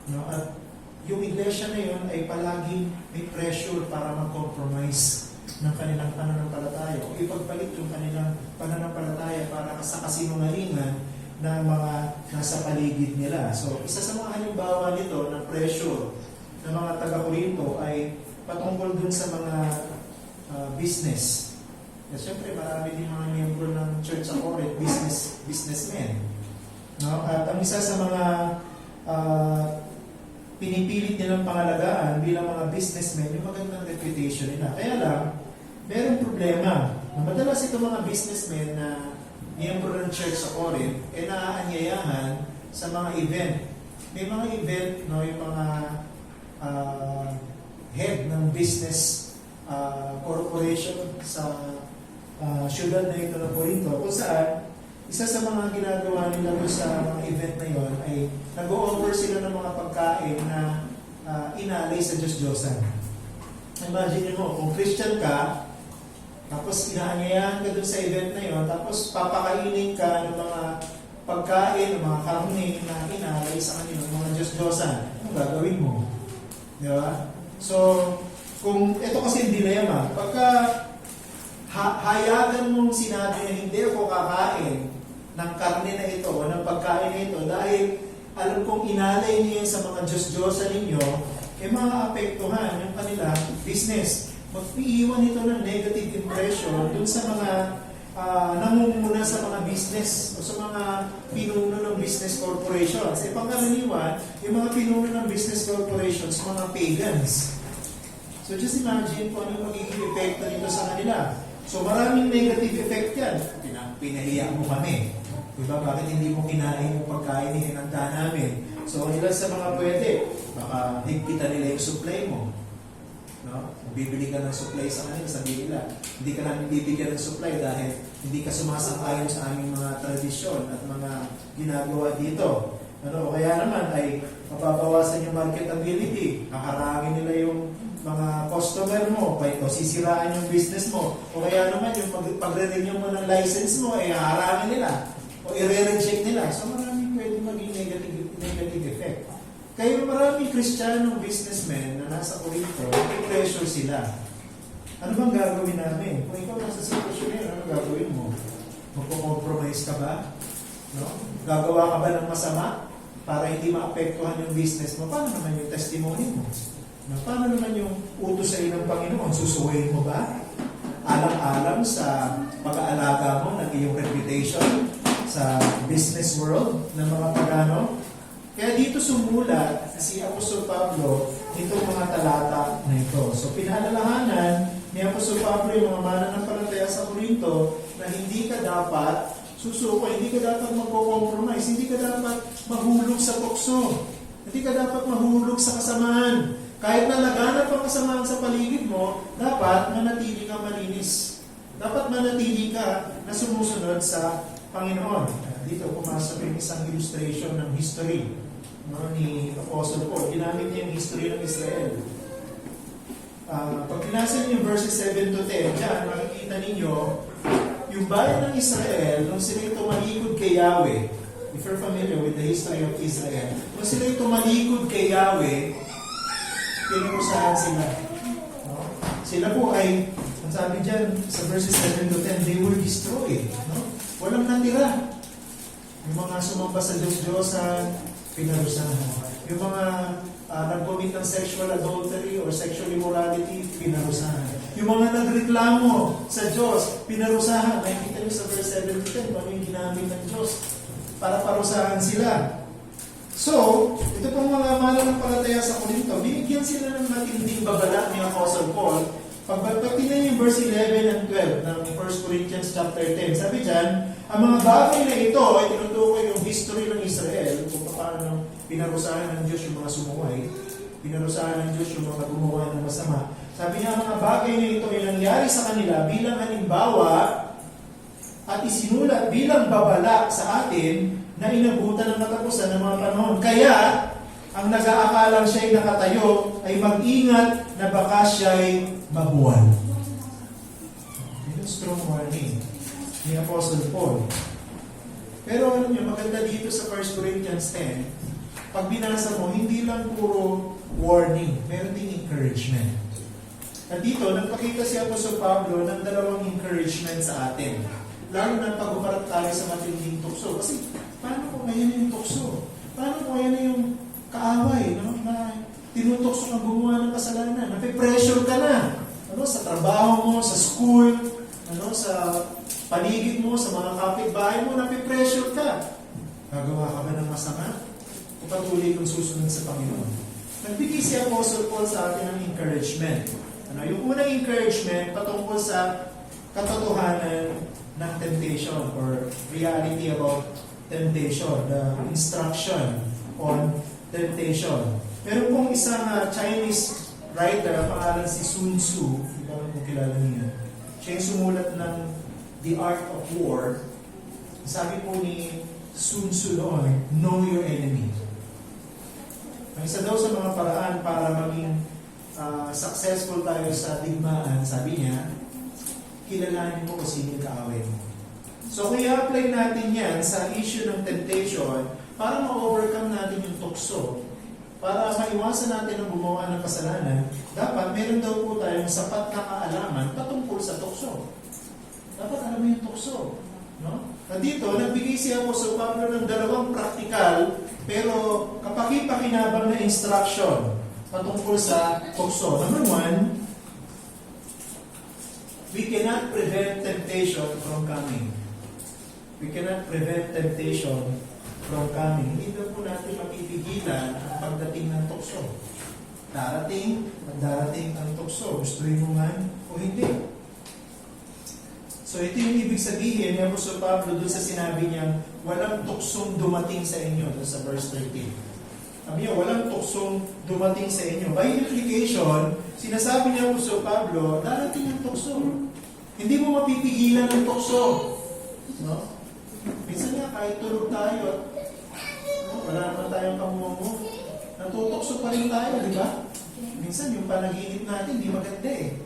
no? At yung iglesia na yun ay palaging may pressure para mag-compromise ng kanilang pananampalataya o ipagpalit yung kanilang pananampalataya para sa kasinungalingan ng mga nasa paligid nila. So, isa sa mga halimbawa nito ng pressure ng mga taga-Corinto ay patungkol dun sa mga business. Kasi syempre, marami din mga member ng church sa Corinth, businessmen. No? At ang isa sa mga pinipilit nilang pangalagaan bilang mga businessmen, yung magandang reputation nila. Kaya lang, merong problema. Madalas itong mga businessmen na miyembro ng church sa Corinth, naaanyayahan sa mga event. May mga event, no, yung mga head ng business corporation sa syudad na ito ng Corinto, kung saan isa sa mga ginagawa nila sa mga event na yon ay nag-o-offer sila ng mga pagkain na inalay sa Diyos-Diyosan. Imagine mo, kung Christian ka, tapos inaanyayahan ka dun sa event na yon, tapos papakainin ka ng mga pagkain, ng mga karne na inalay sa kanilang mga Diyos-Diyosan, ano gagawin mo? Di ba? So, kung ito kasi yung dilema, pagka hayagan mong sinabi na hindi ako kakain ng karne na ito o ng pagkain na ito dahil alam kong inalay niyo sa mga Diyos-Diyosan ninyo, maapektuhan yung kanilang business. Mag-iiwan ito ng negative impression dun sa mga namumuna sa mga business o sa mga pinuno ng business corporations. Pangkaraniwan, yung mga pinuno ng business corporations, mga pagans. So just imagine kung ano magiging epekto nito sa kanila. So maraming negative effect yan. Pinahiya mo kami. Diba? Bakit hindi mo kinain yung pagkain ni hinanda namin? So ilan sa mga pwede, baka higpitan nila yung supply mo. No? Bibili ka ng supply sa kanila, sabihin nila, hindi ka namin bibigyan ng supply dahil hindi ka sumasang-ayon sa aming mga tradisyon at mga ginagawa dito. Ano, kaya naman ay mapapawasan yung marketability, haharangin nila yung mga customer mo, o sisiraan yung business mo, o kaya naman yung pagre-renew mo ng license mo, ay haharangin nila, o i-reject nila. So maraming pwede maging negative effect. Kaya maraming Kristiyanong businessmen na nasa Corinto, i-pressure sila. Ano bang gagawin namin? Kung ikaw nasa sitwasyon na yun, ano gagawin mo? Magpo-compromise ka ba? No? Gagawa ka ba ng masama para hindi maapektuhan yung business mo? Paano naman yung testimony mo? No? Paano naman yung utos sa ng Panginoon? Susuwayin mo ba? Alang-alang sa pag-aalaga mo ng iyong reputation sa business world ng mga pagano? Kaya dito sumulat si Apostol Pablo nitong mga talata na ito. So pinaalalahanan ni Apostol Pablo yung mga mananampalataya sa Corinto na hindi ka dapat susuko, hindi ka dapat magko-compromise, hindi ka dapat mahulog sa tukso, hindi ka dapat mahulog sa kasamaan. Kahit na laganap ang kasamaan sa paligid mo, dapat manatili ka malinis. Dapat manatili ka na sumusunod sa Panginoon. Dito pumasok yung isang illustration ng history ni Apostle Paul. Ginamit niya yung history ng Israel. Pag pinasa niyo yung verses 7 to 10, dyan makikita ninyo yung bayan ng Israel nung sila tumalikod kay Yahweh. If you're familiar with the history of Israel, nung sila tumalikod kay Yahweh, pinurusahan sila. No? Sila po ay, ang sabi dyan sa verses 7 to 10, they were destroyed. No? Walang natira. Yung mga sumamba sa Diyos-Diyosan, pinarusahan. Yung mga nag-commit ng sexual adultery or sexual immorality, pinarusahan. Yung mga nagreklamo sa Diyos, pinarusahan. Nakikita nyo sa verse 7 to 10, ano yung ginamit ng Diyos para parusahan sila. So, ito pong mga mananampalataya sa Korinto, binigyan sila ng matinding babala ni Apostle Paul. Pagpagpatinan yung verse 11 and 12 ng 1 Corinthians chapter 10, sabi dyan, ang mga bagay na ito ay tinutukoy yung history ng Israel, kung paano pinarusahan ng Diyos yung mga sumuway, pinarusahan ng Diyos yung mga gumawa ng masama. Sabi niya, ang mga bagay na ito ay nangyari sa kanila bilang halimbawa at isinulat bilang babala sa atin na inabutan ng katapusan ng mga panahon. Kaya, ang nag-aakalang siya'y nakatayo ay mag-ingat na baka siya'y mabuwal. Yun yung strong warning ni Apostle Paul. Pero alam niyo, maganda dito sa 1 Corinthians 10, pag binasa mo, hindi lang puro warning, meron ding encouragement. At dito, nagpakita si Apostol Pablo ng dalawang encouragement sa atin. Lalo na pag umarap tayo sa matinding tukso. Kasi, paano kung ngayon yung tukso? Paano kung ngayon yung kaaway, no? Na tinutokso kang gumawa ng kasalanan? Nape-pressure ka na. Ano, sa trabaho mo, sa school, ano, sa paligid mo, sa mga kapitbahay mo, nape-pressure ka. Gagawa ka ba ng masama? O patuloy kang susunod sa Panginoon? Nagbigay si Apostle Paul sa atin ng encouragement. Ano, yung unang encouragement patungkol sa katotohanan ng temptation or reality about temptation, the instruction on temptation. Meron pong isang Chinese writer, pangalan si Sun Tzu, hindi ko alam kung kilala niya. Siya yung sumulat ng The Art of War. Sabi po ni Sun Tzu noon, know your enemy. Ang isa daw sa mga paraan para maging successful tayo sa digmaan, sabi niya, kilalanin mo kung sino yung kaaway mo. So kung i-apply natin yan sa issue ng temptation, para ma-overcome natin yung tukso, para maiwasan natin ang gumawa ng kasalanan, dapat meron daw po tayong sapat na kaalaman patungkol sa tukso. Dapat alam mo yung tukso. No? At dito, nagbigay si Apostol Pablo ng dalawang praktikal, pero kapaki-pakinabang na instruction patungkol sa tukso. Number 1, we cannot prevent temptation from coming. We cannot prevent temptation from coming. Hindi na po natin mapipigilan ang pagdating ng tukso. Darating ang tukso. Gustuin mo man o hindi. So ito yung ibig sabihin ni Apostol Pablo dun sa sinabi niya, walang tuksong dumating sa inyo, dun sa verse 13. Sabi niya, walang tuksong dumating sa inyo. By implication, sinasabi niya Apostol Pablo, darating ang tukso. Hindi mo mapipigilan ang tukso. No? Minsan nga, kahit tulog tayo, wala naman tayong kamungo, natutokso pa rin tayo, di ba? Minsan yung panaginip natin, di maganda eh.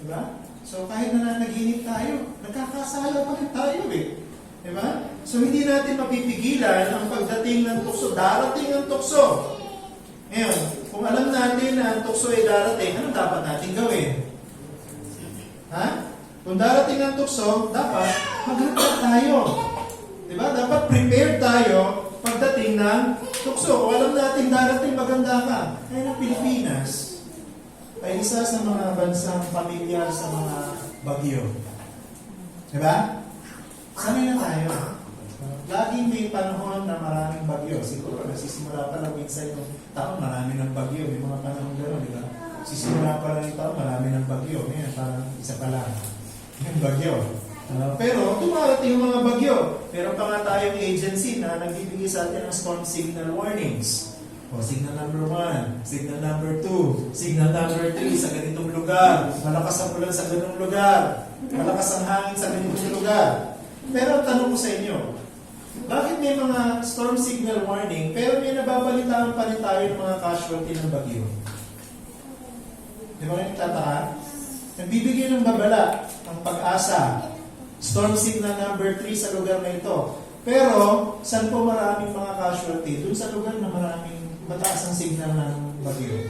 Di ba? So kahit nananaginip tayo, nagkakasala pa rin tayo eh. Di ba? So hindi natin mapipigilan ang pagdating ng tukso. Darating ang tukso. Ngayon, kung alam natin na ang tukso ay darating, ano dapat natin gawin? Ha? Kung darating ang tukso, dapat maghanda tayo. Di ba? Dapat prepared tayo pagdating ng tukso. Kung alam natin darating, maganda ka. Kaya ng Pilipinas ay isa sa mga bansang pamilyar sa mga bagyo. Diba? Sanay na tayo. Laging may panahon na maraming bagyo. Siguro, nasisimula pa lang minsan yung taon, marami ng bagyo. May mga panahon gano'n, di ba? Sisimula pa lang yung taon, marami ng bagyo. Ngayon, parang isa pa lang. Yung bagyo. Pero, tumarating yung mga bagyo. Meron pa nga tayong agency na nagbibigay sa atin ng storm signal warnings. O, signal number 1, signal number 2, signal number 3 sa ganitong lugar. Malakas ang ulan sa ganitong lugar. Malakas ang hangin sa ganitong lugar. Pero tanong ko sa inyo, bakit may mga storm signal warning pero may nababalitaan pa rin tayo ng mga casualty ng bagyo? Di ba kayo nagtataka? Nagbibigay ng babala ang Pag-asa. Storm signal number 3 sa lugar na ito. Pero, saan po maraming mga casualty? Doon sa lugar na maraming mataas ang signal ng bagyo.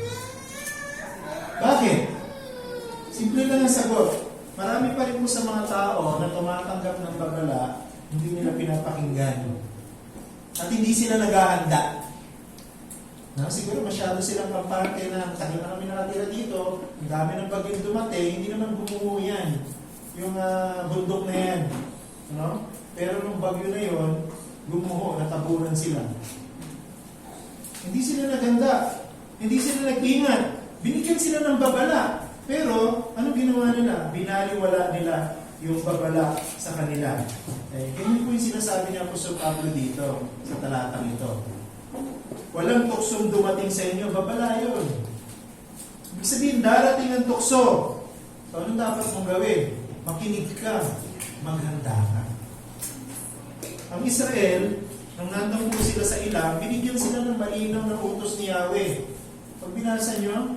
Bakit? Simple lang ang sagot. Marami pa rin po sa mga tao na tumatanggap ng babala, hindi nila pinapakinggan. At hindi sila naghahanda. Siguro masyado silang kampante na tagal na kami nakatira dito, ang dami ng bagyong dumating, hindi naman gumuho yan. Yung bundok na yan. No? Pero nung bagyo na yon, gumuho, natabunan sila. Hindi sila naganda. Hindi sila nag-ingat. Binigyan sila ng babala. Pero, ano ginawa nila? Binaliwala nila yung babala sa kanila. Ganyan po yung sinasabi ni Apostol Pablo dito sa talatang ito. Walang tuksong dumating sa inyo, babala yun. Ibig sabihin, darating ang tukso. So, anong dapat mong gawin? Makinig ka, maghanda ka. Ang Israel, nung nandang po sila sa ilang, binigyan sila ng malinaw na utos ni Yahweh. Pag binasa nyo,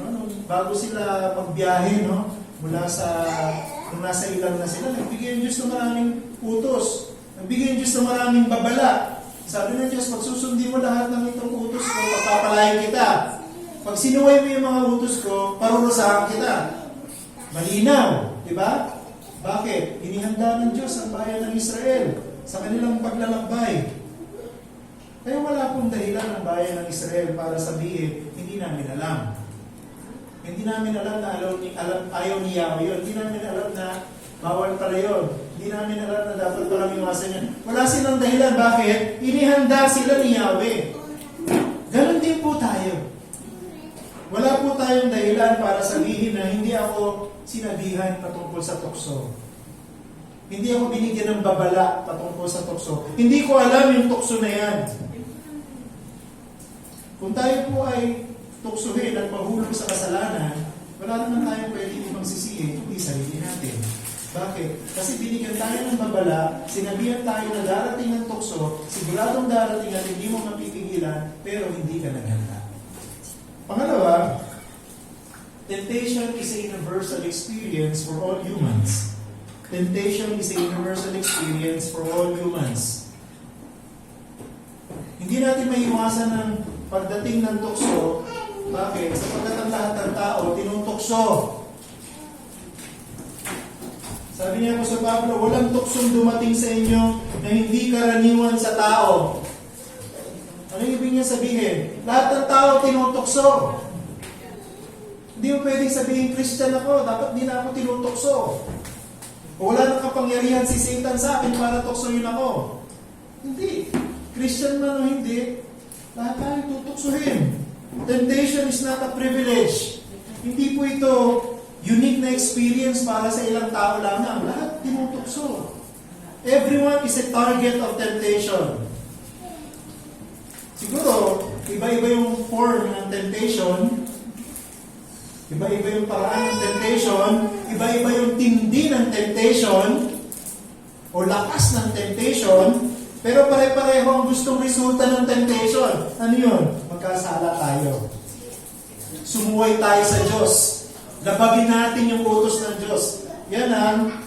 no, bago sila magbiyahe, no, mula sa, nung nasa ilang na sila, nagbigay ang Diyos ng maraming utos. Nagbigay ang Diyos ng maraming babala. Sabi ng Diyos, pag susundin mo lahat ng itong utos ko, papapalain kita. Pag sinuway mo yung mga utos ko, parurusahan kita. Malinaw, di ba? Bakit? Inihanda ng Diyos ang bayan ng Israel sa kanilang paglalakbay. Kaya wala pong dahilan ng bayan ng Israel para sabihin, hindi namin alam. Hindi namin alam na ayaw ni Yahweh yun. Hindi namin alam na bawal pala yun. Hindi namin alam na dapat palang iwasan yan. Wala silang dahilan. Bakit? Inihanda sila ni Yahweh. Ganon din po tayo. Wala po tayong dahilan para sabihin na hindi ako sinabihan patungkol sa tukso. Hindi ako binigyan ng babala patungkol sa tukso. Hindi ko alam yung tukso na yan. Kung tayo po ay tuksuhin at mahulog sa kasalanan, wala naman tayong pwede ibang sisihin, hindi sarili natin. Bakit? Kasi binigyan tayo ng babala, sinabihan tayo na darating ng tukso, siguradong darating at hindi mo mapipigilan, pero hindi ka naghanda. Pangalawa, temptation is a universal experience for all humans. Temptation is a universal experience for all humans. Hindi natin maiwasan ng pagdating ng tukso. Bakit? Sapagkat ang lahat ng tao tinutokso. Sabi niya po sa Pablo, walang tuksong dumating sa inyo na hindi karaniwan sa tao. Ano ibig niya sabihin? Lahat ng tao tinutokso. Hindi mo pwedeng sabihin, Christian ako, dapat di na ako tinutokso. O wala nang kapangyarihan si Satan sa akin para tuksohin ako. Hindi. Christian man o hindi, lahat tayo tutuksohin. Temptation is not a privilege. Hindi po ito unique na experience para sa ilang tao lamang. Lahat tinutukso. Everyone is a target of temptation. Siguro, iba-iba yung form ng temptation, iba-iba yung paraan ng temptation, iba-iba yung tindi ng temptation, o lakas ng temptation, pero pare-pareho ang gustong resulta ng temptation. Ano yun? Magkasala tayo. Sumuway tayo sa Diyos. Labagin natin yung utos ng Diyos. Yan ang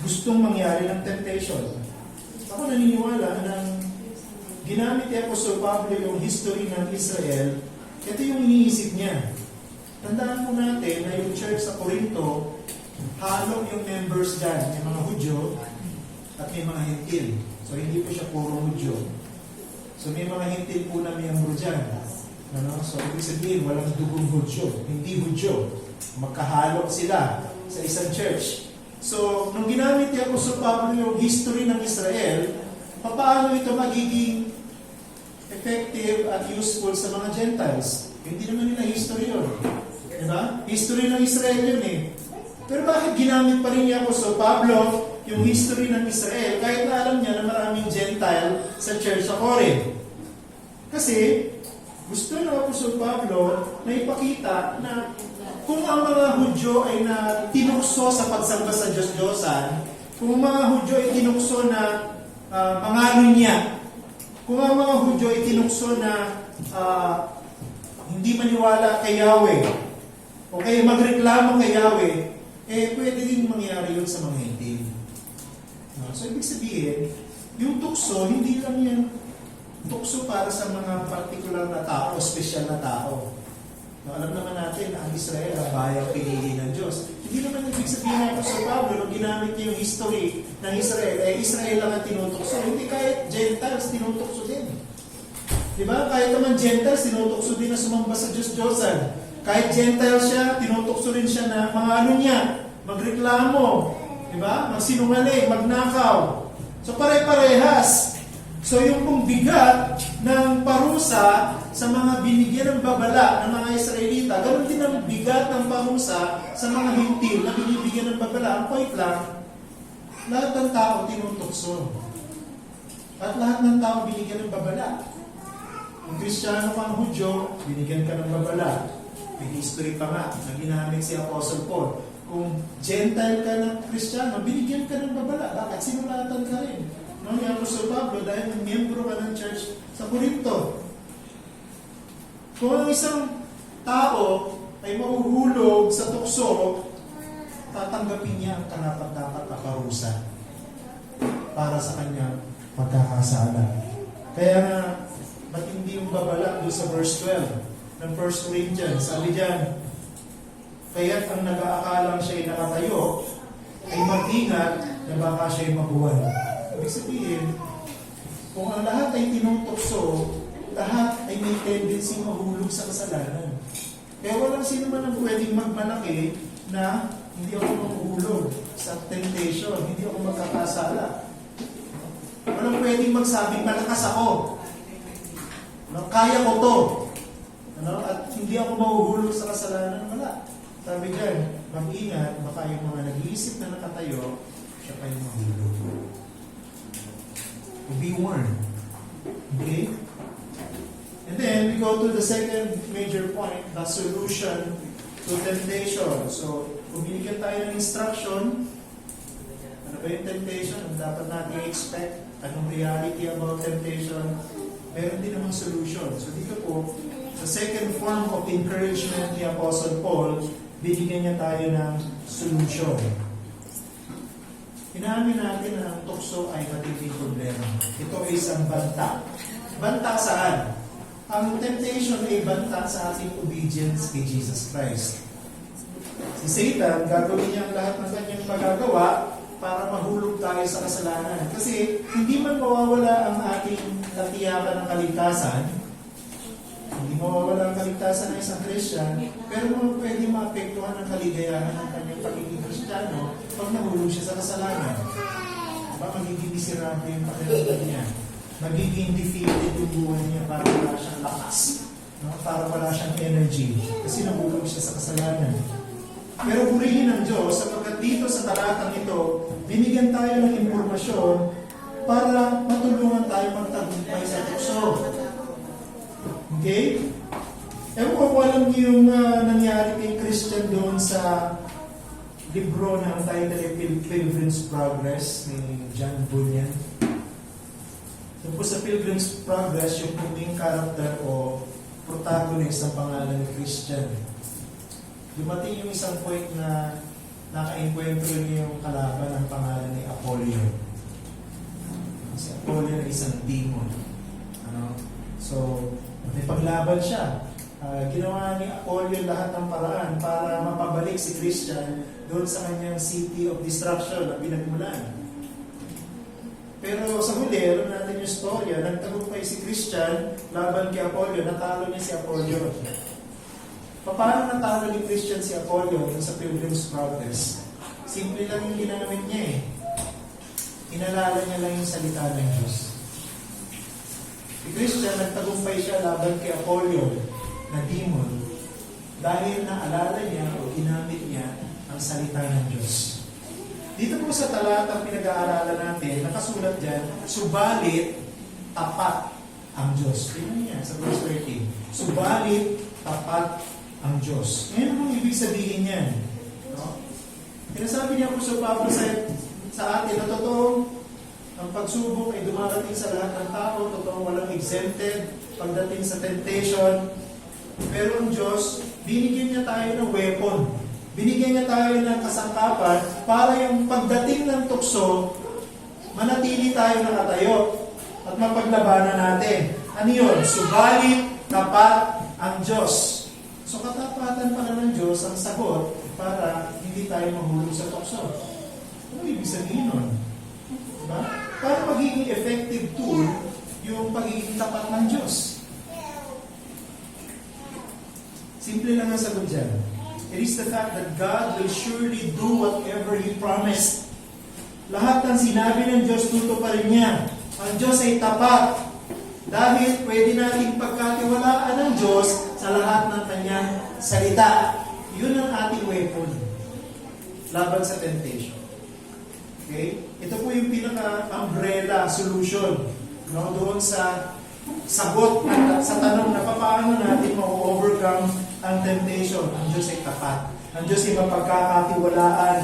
gustong mangyari ng temptation. Ako naniniwala na ginamit ni Apostol Pablo yung history ng Israel. Ito yung iniisip niya. Tandaan po natin na yung church sa Corinto, halong yung members dyan. May mga Hudyo at may mga Hentil. So, hindi po siya puro Hudyo. So, may mga Hentil po na miyembro dyan. So, ibig sabihin, walang dugong Hudyo. Hindi Hudyo. Magkahalo sila sa isang church. So, nung ginamit ni Apostol Pablo yung history ng Israel, paano ito magiging effective at useful sa mga Gentiles? Hindi naman nila history yun. Diba? History ng Israel yun eh. Pero bakit ginamit pa rin ni Apostol Pablo yung history ng Israel kahit na alam niya na maraming Gentile sa church sa Corinth? Kasi gusto ng Apostol Pablo na ipakita na kung ang mga Hudyo ay na tinukso sa pagsamba sa Diyos-Diyosan, kung ang mga Hudyo ay tinukso na mangalo niya, kung ang mga Hudyo ay tinukso na hindi maniwala kay Yahweh, o kaya magreklamo kay Yahweh, pwede din mangyari yun sa mga Hentil. So, ibig sabihin, yung tukso, hindi lang yan tukso para sa mga particular na tao, special na tao. Alam naman natin na ang Israel, ang bayang pinili ng Diyos. Hindi naman ibig sabihin ako sa Pablo, nung ginamit niya yung history ng Israel, Israel lang ang tinutukso. Hindi kahit Gentiles tinutukso din. Di ba? Kahit naman Gentiles, tinutokso din na sumamba sa Diyos-Diyosan. Kahit Gentile siya, tinutokso rin siya na mga ano niya, magreklamo. Di ba? Magsinungaling, magnakaw. So pare-parehas. So yung pong bigat ng parusa sa mga binigyan ng babala ng mga Israelita, ganoon din ang bigat ng parusa sa mga hintil na binibigyan ng babala. Ang point lang, lahat ng tao tinutokso. At lahat ng tao binigyan ng babala. Kung Kristiyano kang Hudyo, binigyan ka ng babala. May history pa nga na ginamit si Apostle Paul. Kung Gentile ka ng Kristiyano, binigyan ka ng babala. Bakit? Sinulatan ka rin. No, ni Apostol Pablo, dahil miyembro ka ng church sa Corinto. Kung ang isang tao ay mahuhulog sa tukso, tatanggapin niya ang karapat-dapat na parusa para sa kanyang pagkakasala. Kaya nga, ba't hindi yung babala doon sa verse 12 ng 1 Corinthians? Sabi diyan, kaya't ang nag-aakalang siya'y nakatayo ay mag-ingat na baka siya'y mabuwan. Ibig sabihin, kung ang lahat ay tinutokso, lahat ay may tendency mahulog sa kasalanan. Kaya walang sino man ang pwedeng magmalaki na hindi ako mahuhulog sa temptation, hindi ako magkakasala. Walang pwedeng magsabing malakas ako. Kaya ko to. At hindi ako mahuhulog sa kasalanan. Wala. Sabi dyan, mag-ingat, baka yung mga nag-iisip na nakatayo, siya pa yung mahulog. Be warned. Okay? And then, we go to the second major point, the solution to temptation. So, bumigyan tayo ng instruction. Ano ba yung temptation? Ang dapat natin expect? Anong reality about temptation? Meron din namang solution. So, dito po, sa second form of encouragement ni Apostle Paul, binigyan niya tayo ng solution. Inamin natin na ang tukso ay matinding problema. Ito ay isang banta. Banta saan? Ang temptation ay banta sa ating obedience kay Jesus Christ. Si Satan, gagawin niya ang lahat ng kanyang magagawa para mahulog tayo sa kasalanan. Kasi hindi man mawawala ang ating katiyakan ng kaligtasan, hindi mawawala ang kaligtasan ng isang Christian, pero pwede maapektuhan ang kaligayahan ng kanyang pagiging Kristiyano pag nahulog siya sa kasalanan. Diba? Magiging miserable yung pakiramdam niya. Magiging defeated yung buhay niya para wala siyang lakas. No? Para wala siyang energy. Kasi nahulog siya sa kasalanan. Pero purihin ng Diyos, sapagkat dito sa talatang ito, binigyan tayo ng impormasyon para matulungan tayo magtagumpay sa tukso. Okay? Ewan ko kung alam niyo yung nangyari kay Christian doon sa libro ng title ay Pilgrim's Progress ni John Bunyan. Doon po sa Pilgrim's Progress, yung main character o protagonist ang pangalan ni Christian. Dumating yung isang point na naka-encuentro niya yung kalaban ng pangalan ni Apollyon. Si Apollyon ay isang demon. So, may paglaban siya. Ginawa ni Apollyon lahat ng paraan para mapabalik si Christian doon sa kanyang city of destruction na pinagmulan. Pero sa huli, alam natin yung storya, nagtagumpay si Christian laban kay Apollyon, natalo niya si Apollyon. Paano natalo ni Christian si Apollyon sa Pilgrim's Progress? Simple lang yung ginamit niya eh. Inalala niya lang yung salita ng Diyos. Si Christian, nagtagumpay siya laban kay Apollyon na demon dahil naalala niya o ginamit niya ang salita ng Diyos. Dito po sa talatang pinag-aaralan natin, nakasulat dyan, subalit tapat ang Diyos. Tingnan niya sa verse 13. Subalit tapat ang Diyos. Ngayon ang ibig sabihin niyan. No? Sinasabi niya po sa Pablo sa atin na totoo, ang pagsubok ay dumarating sa lahat ng tao, totoo walang exempted pagdating sa temptation. Pero ang Diyos, binigyan niya tayo ng weapon. Binigyan niya tayo ng kasangkapan para yung pagdating ng tukso, manatili tayo nakatayo at mapaglabanan natin. Ano yun? Subalit tapat ang Diyos. So katapatan pala ng Diyos ang sagot para hindi tayo mahulog sa tukso. Ano ibig sabihin nun? Diba? Para magiging effective tool yung pagiging tapat ng Diyos. Simple lang ang sagot dyan. It is the fact that God will surely do whatever He promised. Lahat ng sinabi ng Diyos, tutuparin niya. Ang Diyos ay tapat. Dahil pwede nating pagkatiwalaan ng Diyos sa lahat ng Kanyang salita. Yun ang ating weapon. Laban sa temptation. Okay? Ito po yung pinaka-umbrella solution. No? Doon sa sagot at sa tanong na paano natin ma-overcome ang temptation. Ang Diyos ay tapat. Ang Diyos ay mapagkakatiwalaan.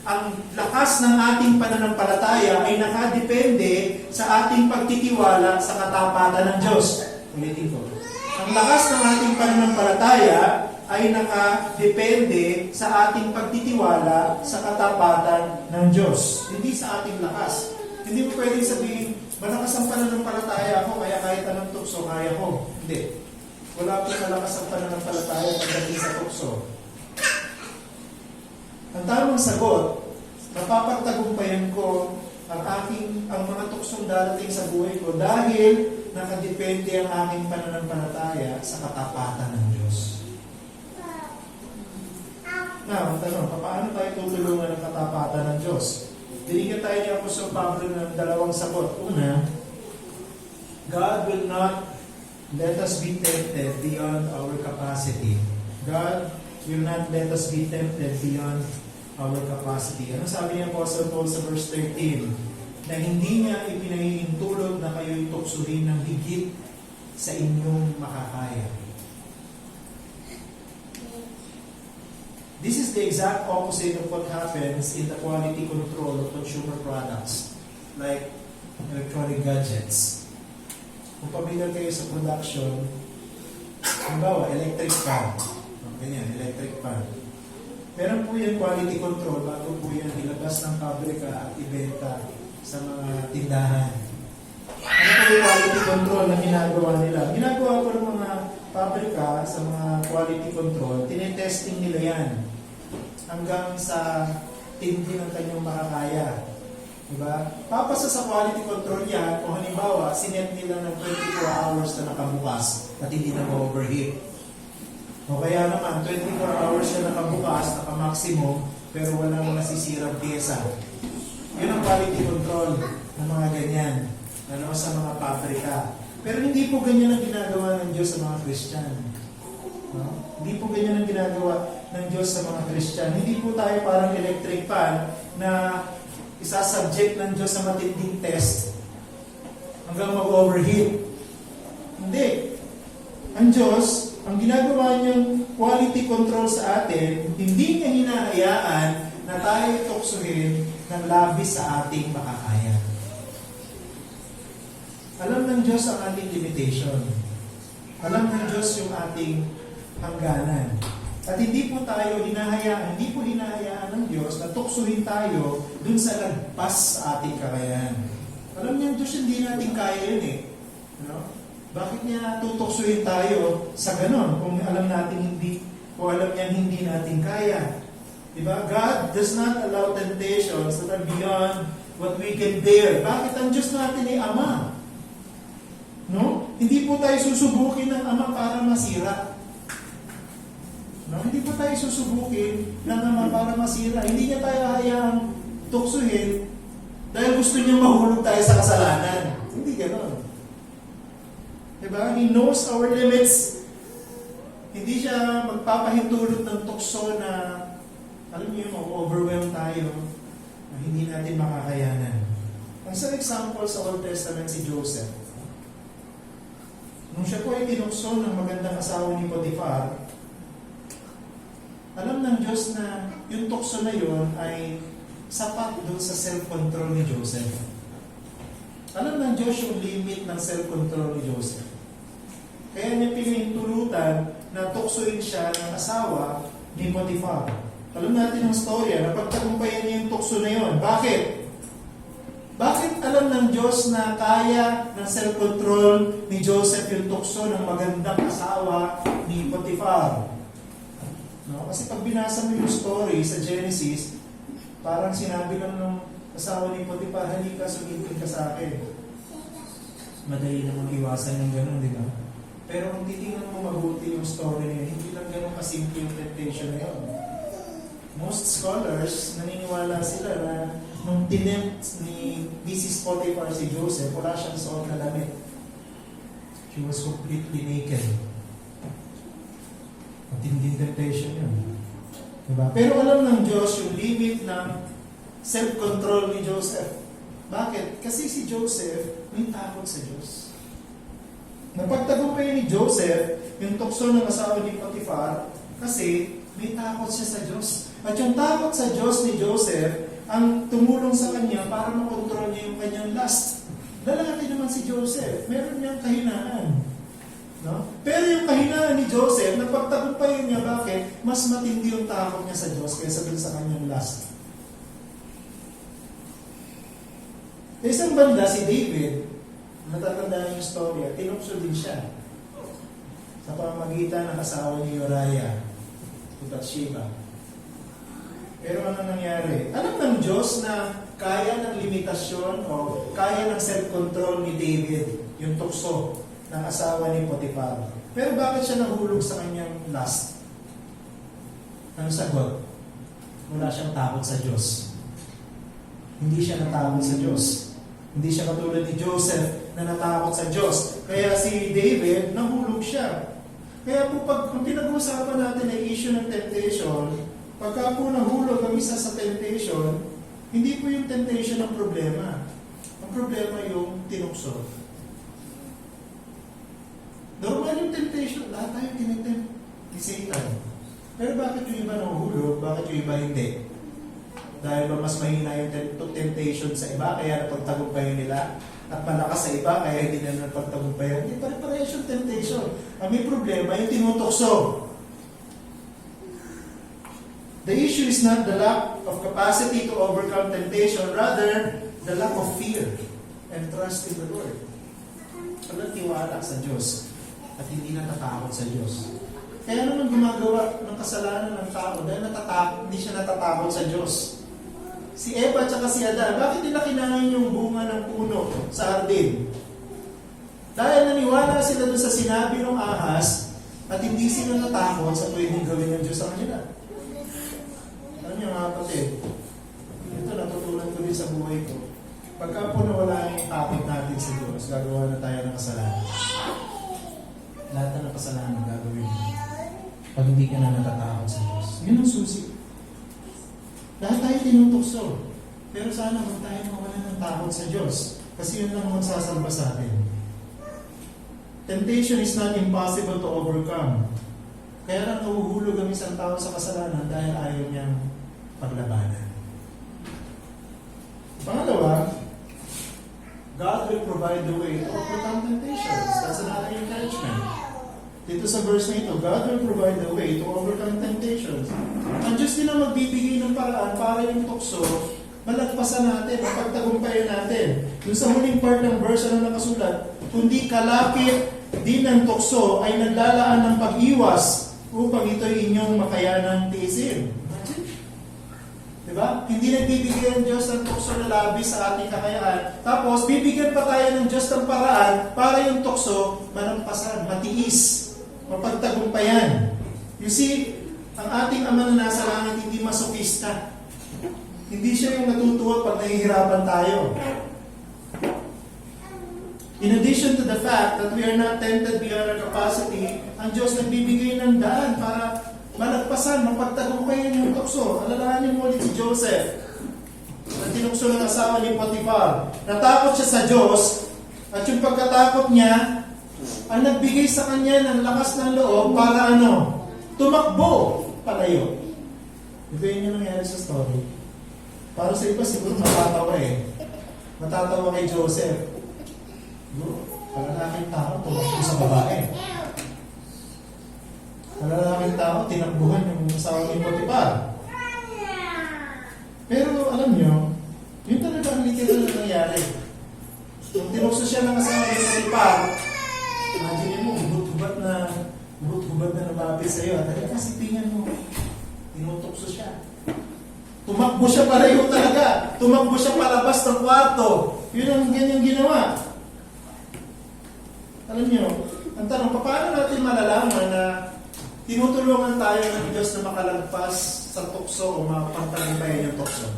Ang lakas ng ating pananampalataya ay nakadepende sa ating pagtitiwala sa katapatan ng Diyos. Ulitin ko. Ang lakas ng ating pananampalataya ay nakadepende sa ating pagtitiwala sa katapatan ng Diyos. Hindi sa ating lakas. Hindi mo pwedeng sabihin, malakas ang pananampalataya ko, kaya kahit anong tukso, kaya ko. Hindi. Wala po malakas ang pananampalataya pagdating sa tukso. Ang tamang sagot, mapapagtagumpayan ko ang mga tuksong darating sa buhay ko dahil nakadepende ang aking pananampalataya sa katapatan ng Diyos. Now, ang tanong, paano tayo tutulungan ng katapatan ng Diyos? Binigyan tayo ni Apostol Pablo ng dalawang sagot. Una, God will not let us be tempted beyond our capacity. God will not let us be tempted beyond our capacity. Ano sabi ni Apostle Paul sa verse 13? Na hindi niya ipinahihintulot na kayo'y tuksuhin ng higit sa inyong makakaya. This is the exact opposite of what happens in the quality control of consumer products like electronic gadgets. Kung pamilyar kayo sa production, halimbawa, electric fan. Ganyan, electric fan. Meron po yung quality control bago po yan ilabas ng pabrika at ibenta sa mga tindahan. Ano po yung quality control na ginagawa nila? Ginagawa po ng mga pabrika sa mga quality control, tinetesting nila yan hanggang sa tindi ng kanyang makakaya. Diba? Papasa sa quality control yan kung halimbawa, sinet nila ng 24 hours na nakabukas at hindi na ma-overheat. O kaya naman, 24 hours siya nakabukas, naka-maximum, pero walang nasisirang pyesa. Yun ang quality control ng mga ganyan, sa mga pabrika. Pero hindi po ganyan ang ginagawa ng Diyos sa mga Christian. No? Hindi po ganyan ang ginagawa ng Diyos sa mga Christian. Hindi po tayo parang electric fan na isasubject ng Diyos sa matinding test hanggang mag-overheat. Hindi. Ang Diyos, ang ginagawa niyang quality control sa atin, hindi niya hinahayaan na tayo tuksuhin ng labis sa ating makakaya. Alam ng Diyos ang ating limitation. Alam ng Diyos yung ating hangganan. At hindi po hinahayaan ng Diyos na tuksuhin tayo dun sa lagpas sa ating kakayahan. Alam niya ng Diyos, hindi natin kaya yun eh. No? Bakit niya tutuksuhin tayo sa ganon kung alam niya hindi natin kaya? Diba? God does not allow temptations that are beyond what we can bear. Bakit ang Diyos natin ay Ama? No? Hindi po tayo susubukin ng Ama para masira. No? Hindi po tayo susubukin ng Ama para masira. Hindi niya tayo hayaang tuksuhin dahil gusto niya mahulog tayo sa kasalanan. Hindi ganon. Diba? He knows our limits. Hindi siya magpapahintulot ng tukso na alam niyo, ma-overwhelm tayo na hindi natin makakayanan. Ang isang example sa Old Testament si Joseph. Nung siya po ay tinukso ng magandang asawa ni Potiphar, alam ng Diyos na yung tukso na yun ay sapat doon sa self-control ni Joseph. Alam ng Diyos yung limit ng self-control ni Joseph. Kaya niya pinahintulutan na tuksoin siya ng asawa ni Potiphar. Alam natin ang storya, napagtagumpayan niya yung tukso na yun. Bakit? Bakit alam ng Diyos na kaya ng self-control ni Joseph yung tukso ng magandang asawa ni Potiphar? No? Kasi pag binasa mo yung story sa Genesis, parang sinabi lang ng asawa ni Potiphar, halika, sumipin ka sa akin. Madali namang iwasan yung gano'n, di ba? Pero kung titingnan mo mabuti yung story niya, hindi lang kasimple yung temptation na yun. Most scholars, naniniwala sila na nung tinempt ni Mrs. Potiphar si Joseph, wala siyang suot na damit. She was completely naked. Matinding temptation yun. Diba? Pero alam ng Diyos yung limit ng self-control ni Joseph. Bakit? Kasi si Joseph may takot sa Diyos. Napagtagumpay ni Joseph yung tukso ng asawa ni Potiphar kasi may takot siya sa Diyos. At yung takot sa Diyos ni Joseph ang tumulong sa kanya para makontrol niya yung kanyang lust. Lalaki naman si Joseph. Meron niyang kahinaan. No? Pero yung kahinaan ni Joseph, napagtagumpayan niya bakit? Mas matindi yung takot niya sa Diyos kaysa dun sa kanyang lust. Isang banda, si David, natatandaan yung storya, tinukso din siya sa pamamagitan ng asawa ni Uriah, si Bathsheba. Pero ano nangyari? Alam ng Diyos na kaya ng limitasyon o kaya ng self-control ni David, yung tukso ng asawa ni Potiphar. Pero bakit siya nahulog sa kanyang lust? Ano sagot? Wala siyang takot sa Diyos. Hindi siya natakot sa Diyos. Hindi siya katulad ni Joseph na natakot sa Diyos. Kaya si David, nahulog siya. Kaya po pag pinag-uusapan natin ay issue ng temptation, pagka po nahulog ang isa sa temptation, hindi po yung temptation ang problema. Ang problema yung tinukso. Normal yung temptation. Lahat tayo tinitempt ni Satan. Pero bakit yung iba nahuhulog? Bakit yung iba hindi? Dahil ba mas mahina yung temptation sa iba, kaya napagtagumpayan nila? At malakas sa iba, kaya hindi na napagtagumpayan? Hindi pare-parehas yung temptation. Ang may problema yung tinutukso. The issue is not the lack of capacity to overcome temptation, rather, the lack of fear and trust in the Lord. Walang tiwala sa Diyos at hindi natatakot sa Diyos. Kaya naman gumagawa ng kasalanan ng tao dahil hindi siya natatakot sa Diyos. Si Eva at si Adan, bakit nila kinain yung bunga ng puno sa hardin? Dahil naniwala sila doon sa sinabi ng ahas at hindi sila natakot sa pwedeng gawin ng Diyos sa kanila. Alam niyo mga kapatid, ito natutunan ko din sa buhay ko. Pagka po nawala yung takot natin sa Diyos, gagawa na tayo ng kasalanan. Lahat na ng kasalanan gagawin mo. Pag hindi ka na natatakot sa Diyos. Yun ang susi. Lahat tayo tinutukso. Pero sana huwag tayo mawala ng takot sa Diyos. Kasi yun lang magsasalba sa atin. Temptation is not impossible to overcome. Kaya lang nahuhulog ang isang tao sa kasalanan dahil ayaw niyang paglabanan. Pangalawa, God will provide the way to overcome temptations. That's another encouragement. Dito sa verse na ito, God will provide the way to overcome temptations. Ang Diyos din ang magbibigay ng paraan para yung tukso, malagpasan natin, mapagtagumpayan natin. Yung sa huling part ng verse, ano nakasulat? Kundi kalapit din ng tukso ay naglalaan ng pag-iwas upang ito'y inyong makayanang tiisin. Imagine? Diba? Hindi nagbibigay ang Diyos ng tukso na labis sa ating kakayaan. Tapos, bibigyan pa tayo ng Diyos ng paraan para yung tukso malampasan, matiis, mapagtagumpayan. You see, ang ating Ama na nasa langit hindi masokista. Hindi siya yung natutuwa pag nahihirapan tayo. In addition to the fact that we are not tempted beyond our capacity, ang Diyos nagbibigay ng daan para malagpasan, mapagtagumpayan yung tukso. Alalahanin mo ulit si Joseph na tinukso ng asawa ni Potiphar. Natakot siya sa Diyos at yung pagkatakot niya ang nagbigay sa kanya ng lakas ng loob para ano? Tumakbo palayo. Ito yun yung nangyari sa story. Para sa iba siguro matatawa eh. Matatawa kay Joseph. Palalaking tao, tumakbo sa babae. Palalaking tao, tinakbuhan yung asawa ni Potiphar. Pero alam nyo, yun talaga ang literal na nangyari. Nung tinukso siya ng asawa ni Potiphar, imagine mo, hubot-hubad na nabapit sa'yo. At kasi tingnan mo, tinutukso siya. Tumakbo siya palayo talaga. Tumakbo siya palabas ng kwarto. Yun ang ganyang ginawa. Alam nyo, ang tanong, paano natin malalaman na tinutulungan tayo ng Diyos na makalagpas sa tukso o mapagtagumpayan yung tukso?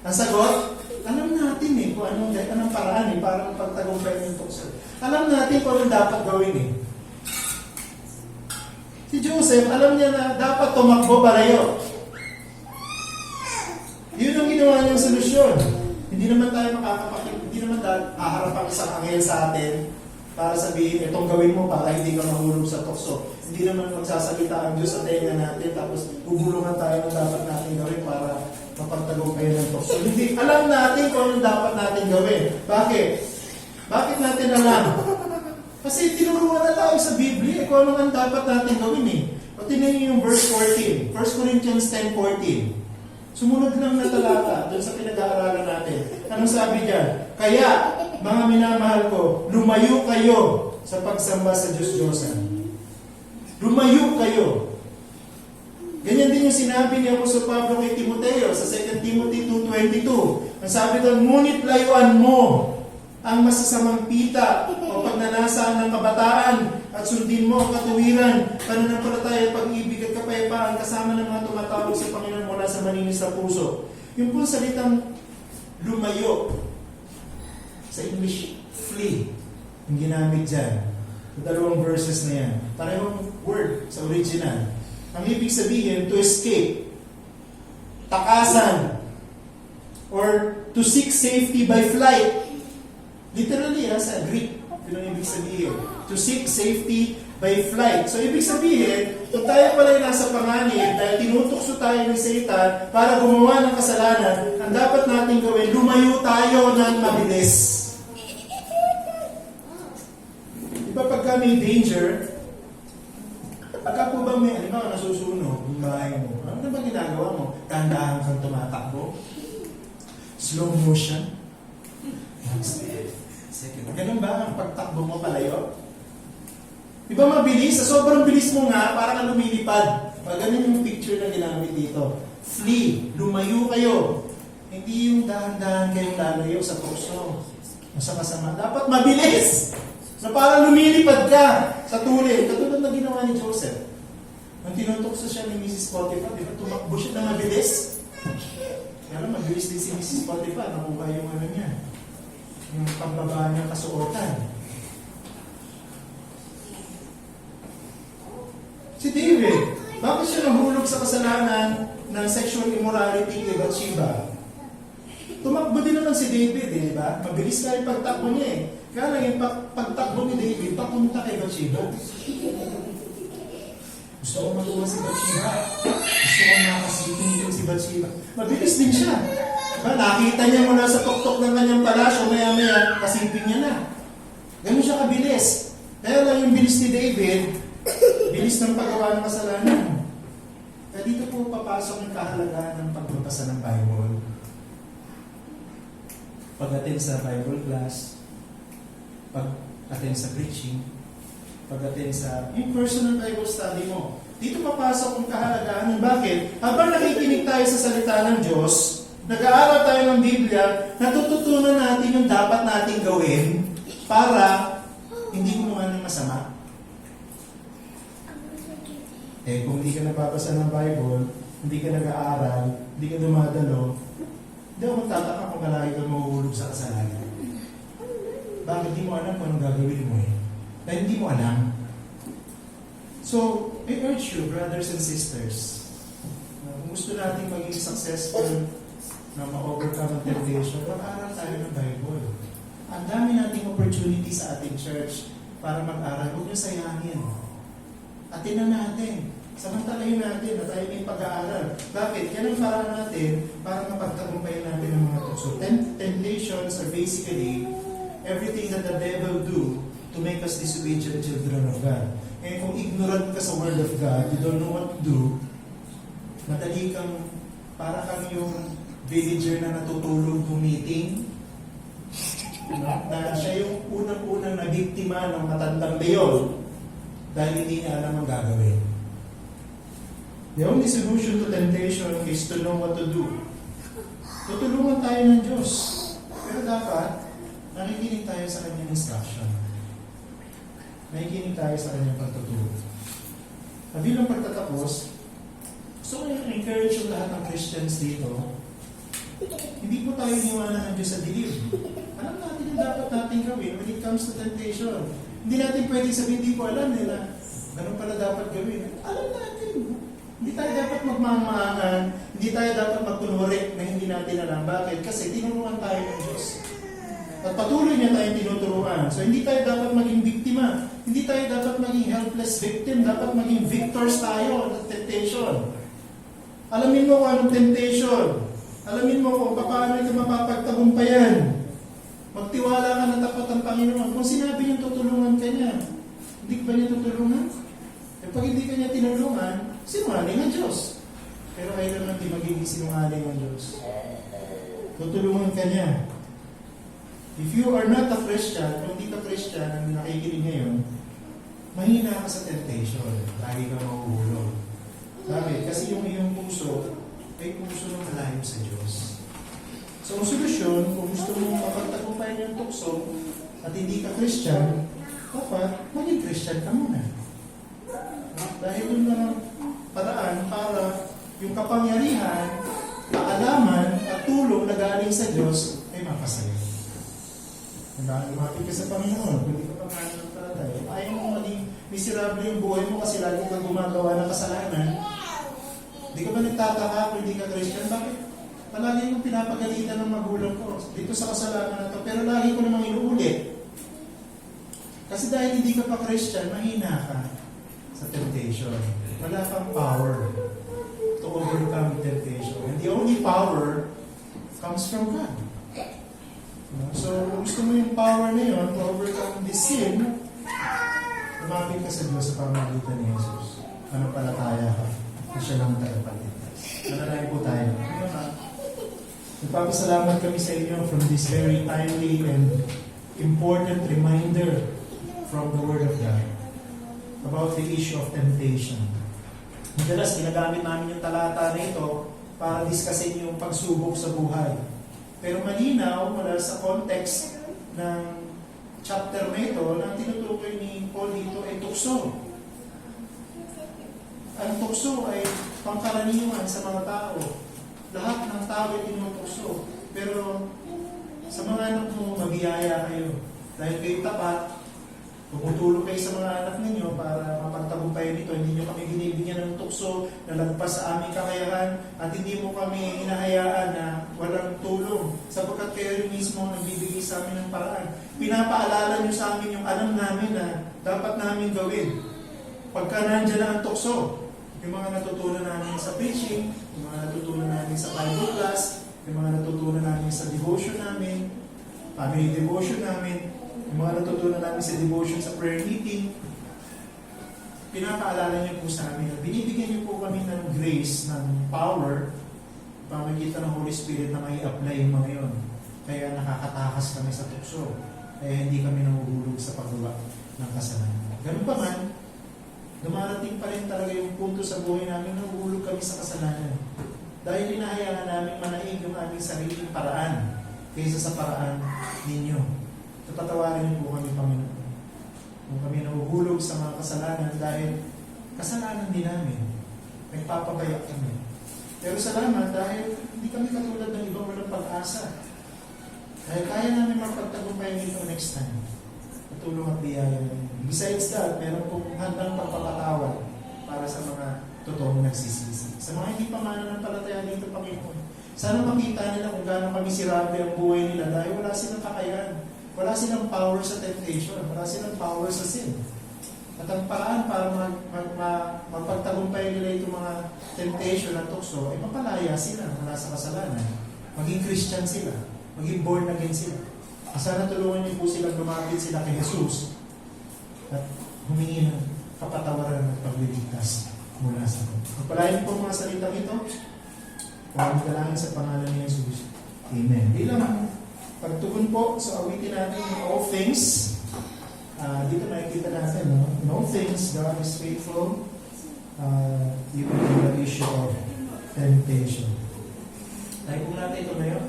Ang sagot, alam natin kung anong paraan para mapagtagumpayan yung tukso. Alam natin kung anong dapat gawin Si Joseph, alam niya na dapat tumakbo palayo. Yun ang ginawa niyang solusyon. Hindi naman tayo hindi naman haharap ang isang anghel sa atin para sabihin, itong gawin mo para hindi ka mahulog sa tukso. Hindi naman magsasalita ang Diyos sa tenga natin tapos bubulungan tayo ng dapat natin gawin para mapagtagumpayan ng tukso. Hindi, alam natin kung anong dapat natin gawin. Bakit? Bakit natin alam? Kasi tinuruan na tayo sa Biblia kung ano ang dapat natin gawin O tingnan niyo yung verse 14. 1 Corinthians 10:14. Sumunod lang na talata doon sa pinag-aaralan natin. Anong sabi diyan? Kaya, mga minamahal ko, lumayo kayo sa pagsamba sa Diyos-Diyosan. Lumayo kayo. Ganyan din yung sinabi ni Apostol Pablo kay Timoteo sa 2 Timothy 2:22. Ang sabi doon, ngunit layuan mo ang masasamang pita o pagnanasaan ng kabataan at sundin mo ang katuwiran, pananampalataya, pag-ibig at kapayapaan kasama ng mga tumatawag sa Panginoon mula sa malinis na puso. Yung po salitang lumayo, sa English, flee, yung ginamit dyan. Yung dalawang verses na yan. Parehong word sa original. Ang ibig sabihin, to escape, takasan, or to seek safety by flight. Literally, sa Greek, yun ang ibig sabihin. To seek safety by flight. So, ibig sabihin, kung tayo pala nasa panganib, dahil tinutukso tayo ng Satan para gumawa ng kasalanan, ang dapat natin gawin, lumayo tayo ng mabilis. Diba pagka may danger, pagka po ba may, halimbawa nasusunog yung bahay mo, ano na ba ginagawa mo? Dahan-dahan kang tumatakbo? Slow motion? Second. Ganun ba ang pagtakbo mo palayo? Di ba mabilis? Sa sobrang bilis mo nga, parang kang lumilipad. Ganun yung picture na ginamit dito. Flee, lumayo kayo. Hindi yung dahan-dahan kayong lalayo sa tukso o sa kasama. Dapat mabilis! Na parang lumilipad ka sa tulin. Katulad na ginawa ni Joseph. Nung tinutukso siya ni Mrs. Potiphar, di ba tumakbo siya na mabilis? Kaya mabilis din si Mrs. Potiphar. Nakuha yung ano niya. Yung pagbaba niyang kasuotan. Si David, bakit siya nahulog sa kasalanan ng sexual immorality kay Bathsheba? Tumakbo din naman si David, di ba? Mabilis na yung pagtakbo niya Kaya lang yung pagtakbo ni David, papunta kay Bathsheba. Gusto ko matuwa si Bathsheba. Gusto ko makasipin si Bathsheba. Mabilis din siya. Diba? Nakita niya mula sa tuktok ng kanyang palasyo, maya-maya, kasipin niya na. Ganun siya kabilis. Kaya lang yung bilis ni David, bilis ng paggawa ng kasalanan. Kaya dito po papasok yung kahalagahan ng pagbabasa ng Bible. Pag-attend sa Bible class, pag-attend sa preaching, pag-attend sa yung personal Bible study mo. Dito papasok yung kahalagahan. Bakit? Habang nakikinig tayo sa salita ng Diyos, nag-aaral tayo ng Biblia, natututunan natin yung dapat nating gawin para hindi gumawa ng masama. Kung hindi ka nababasa ng Bible, hindi ka nag-aaral, hindi ka dumadalo, hindi ako magtataka kung kalagi ka mahuhulog sa kasalanan. Bakit di mo alam kung anong gagawin mo Dahil hindi mo alam. So, I urge you, brothers and sisters, kung gusto natin maging successful na ma-overcome ang temptation, mag-aral tayo ng Bible. Ang dami nating opportunity sa ating church para mag-aral. Huwag niyo sayangin. Atinan natin. Samantalahin natin na tayo may pag-aaral. Bakit? Yan ang paraan natin para mapagtagumpayan natin ang mga tukso. Temptations are basically everything that the devil do to make us disobedient children of God. And kung ignorant ka sa Word of God, you don't know what to do, madali kang, para kang yung villager na natutulog ng meeting, na siya yung unang-unang na biktima ng matandang leon dahil hindi niya alam ang gagawin. The only solution to temptation is to know what to do. Tutulungan tayo ng Diyos. Pero dapat, nakikinig tayo sa kanyang instruction. Nakikinig tayo sa kanyang pagtuturo. Bilang pagtatapos, gusto ko yung encourage yung lahat ng Christians dito. Hindi po tayo iniwanan ng Diyos sa dilim. Alam natin yung dapat natin gawin when it comes to temptation. Hindi natin pwedeng sabihin, hindi ko alam nila. Ganun pala dapat gawin. Alam natin. Hindi tayo dapat magmamaangan. Hindi tayo dapat magkunwari na hindi natin alam. Bakit? Kasi tinuruan tayo ng Diyos. At patuloy niya tayong tinuturuan. So hindi tayo dapat maging biktima. Hindi tayo dapat maging helpless victim. Dapat maging victors tayo ng temptation. Alamin mo kung anong temptation. Alamin mo kung paano ito mapapagtagumpayan. Magtiwala ka na tapat ang Panginoon. Kung sinabi niyo tutulungan ka niya, hindi ba niya tutulungan? E pag hindi ka niya tinulungan, sinungaling ang Diyos. Pero kailangan di magiging sinungaling ang Diyos. Tutulungan ka niya. If you are not a Christian, kung hindi ka Christian ang nakikinig ngayon, mahina ka sa temptation. Lagi ka mahuhulog. Bakit? Kasi yung iyong puso ay puso ng malayo sa Diyos. So, ang solusyon, kung gusto mong mapagtagumpayan yung tukso at hindi ka Christian, dapat maging Christian ka muna. Dahil doon na ang paraan para yung kapangyarihan, kaalaman at tulong na galing sa Diyos ay mapasaya. Lumapit ka sa Panginoon, kung hindi ka pananampalataya, ayaw mo maging miserable yung buhay mo kasi lagi kang gumagawa ng kasalanan. Hindi ka ba nagtataka kung hindi ka Christian? Bakit? Palagi yung pinapagalitan ng magulang ko dito sa kasalanan na to, pero lagi ko namang inuulit. Kasi dahil hindi ka pa Christian, mahina ka sa temptation. Wala kang power to overcome temptation. And the only power comes from God. So, kung gusto mo yung power na yun to overcome this sin, lumapit ka sa Diyos sa pamamagitan ni Jesus. Palataya ka na siya lang tagapagligtas. Manalay po tayo. Nagpapasalamat kami sa inyo from this very timely and important reminder from the Word of God about the issue of temptation. Madalas, ginagamit namin yung talata na ito para discussin yung pagsubok sa buhay. Pero malinaw mula sa context ng chapter na ito na tinutukoy ni Paul dito ay tukso. Ang tukso ay pangkaraniwan sa mga tao. Lahat ng tao ay tinutukso. Pero sa mga anak mo, mabiyaya kayo. Dahil kayo tapat, tumutulong kayo sa mga anak ninyo para mapagtagumpayan nito. Hindi nyo kami binibigyan ng tukso na lagpas sa aming kakayahan at hindi mo kami hinahayaan na walang tulong sapagkat kayo rin mismo ang nagbibigay sa amin ng paraan. Pinapaalala nyo sa amin yung alam namin na dapat namin gawin. Pagka nandiyan na ang tukso, yung mga natutunan namin sa preaching, yung mga natutunan namin sa Bible class, yung mga natutunan namin sa devotion namin, family devotion namin, yung mga natutunan namin sa devotion sa prayer meeting, pinapaalala niyo po sa amin at binibigyan niyo po kami ng grace, ng power, pamamagitan ng Holy Spirit na may apply yung mga yun. Kaya nakakatakas kami sa tukso. Kaya hindi kami nahuhulog sa paggawa ng kasalanan. Ganun pa man, dumarating pa rin talaga yung punto sa buhay namin na nahuhulog kami sa kasalanan. Dahil hinahayaan namin manaig yung aming sariling paraan kaysa sa paraan ninyo. Tatawarin niyo po kami, Panginoon. Kung kami nahuhulog sa mga kasalanan dahil kasalanan din namin, nagpapabaya kami. Pero salamat dahil hindi kami katulad ng ibang walang pag-asa. Dahil kaya namin magpagtagumpay nito next time. Patulong at biyaya namin. Besides that, meron pong handang pagpapatawad para sa mga totoong nagsisisi. Sa mga hindi pa mananampalataya dito, Panginoon, sana makita nila kung gaano kami sirabi ang buhay nila dahil wala silang kakayahan. Wala silang power sa temptation. Wala silang power sa sin. At ang paraan para magpagtagumpay nila itong mga temptation at tukso ay mapalaya sila mula sa kasalanan. Maging Christian sila. Maging born again sila. Sana tulungan niyo po silang lumapit sila kay Jesus at humingi ng kapatawaran at pagliligtas mula sa Lord. Pagpalain po mga salitang ito. Huwag dalangin sa pangalan ni Jesus. Amen. Bilang pagtugon po sa awitin natin in all things, dito nakikita natin, no? In all things, God is faithful, even in the issue of temptation. Tayo po natin ito ngayon.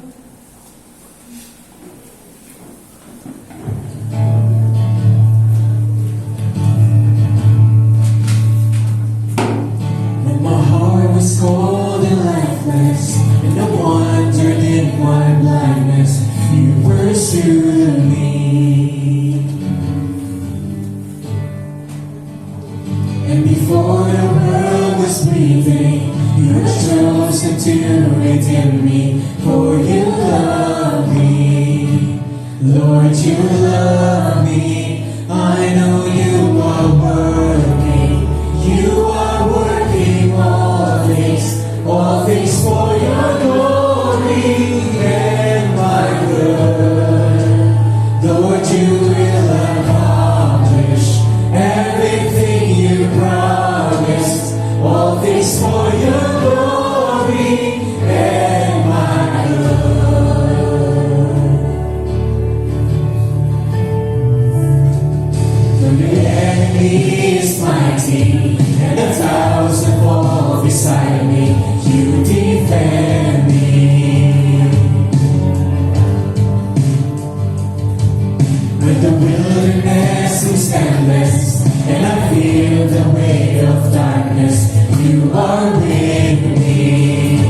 And before the world was breathing, you were chosen to redeem me. For you love me, Lord, you love me. I know you are working. You are working all things for your glory and my good. Lord, you will accomplish everything you promised. All things for your glory and my good. When the enemy is mighty and 1,000 fall beside me, you defend me. When the wilderness is endless and I feel the weight of darkness, you are with me.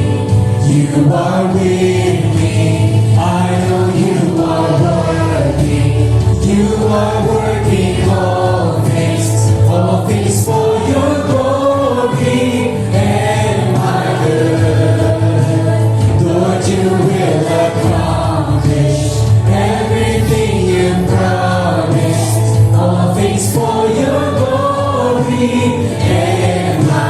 You are with me. I know you are working. You are working all things for your glory and my good. Lord, you will accomplish everything you promised. All things for your glory and my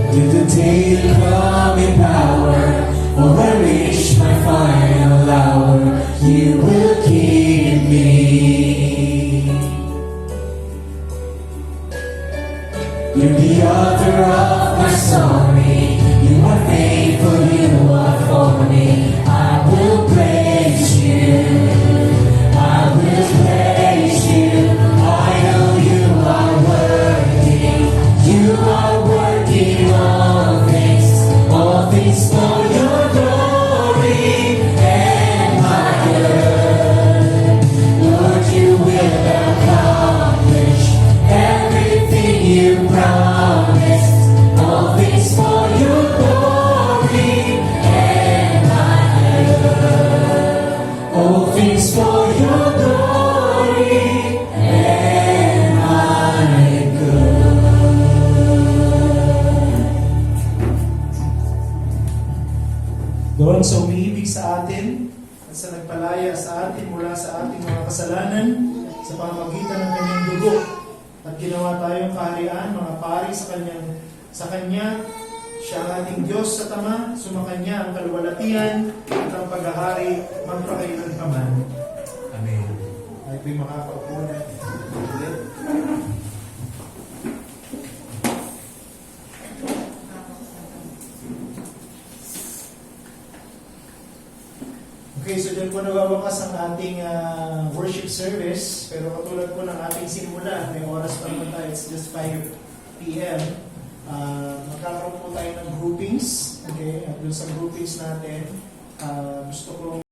Till the day you come in power, for I reach my final hour, you will keep me. You're the author of my story. You are faithful, you are for me. I will praise you. I will praise you. I know you are working. You are working all things for your glory and my good. Lord, you will accomplish everything you promised. All things for your glory and my good. All things for your glory and my good. Doon sa umiibig sa atin at sa nagpalaya sa atin mula sa ating mga kasalanan sa pamamagitan ng kanyang dugo at ginawa tayong kaharian, mga pari sa kanya, siya ang ating Diyos sa Ama, sumakanya ang kaluwalhatian at ang paghahari magpakailanman. Amen. Ay po'y makakaupo na. Okay, so dyan po nawawakas ang ating worship service. Pero katulad po ng ating simula, may oras pa naman tayo, it's just 5 p.m. Magkakaroon po tayo ng groupings. Okay, at dun sa groupings natin, gusto ko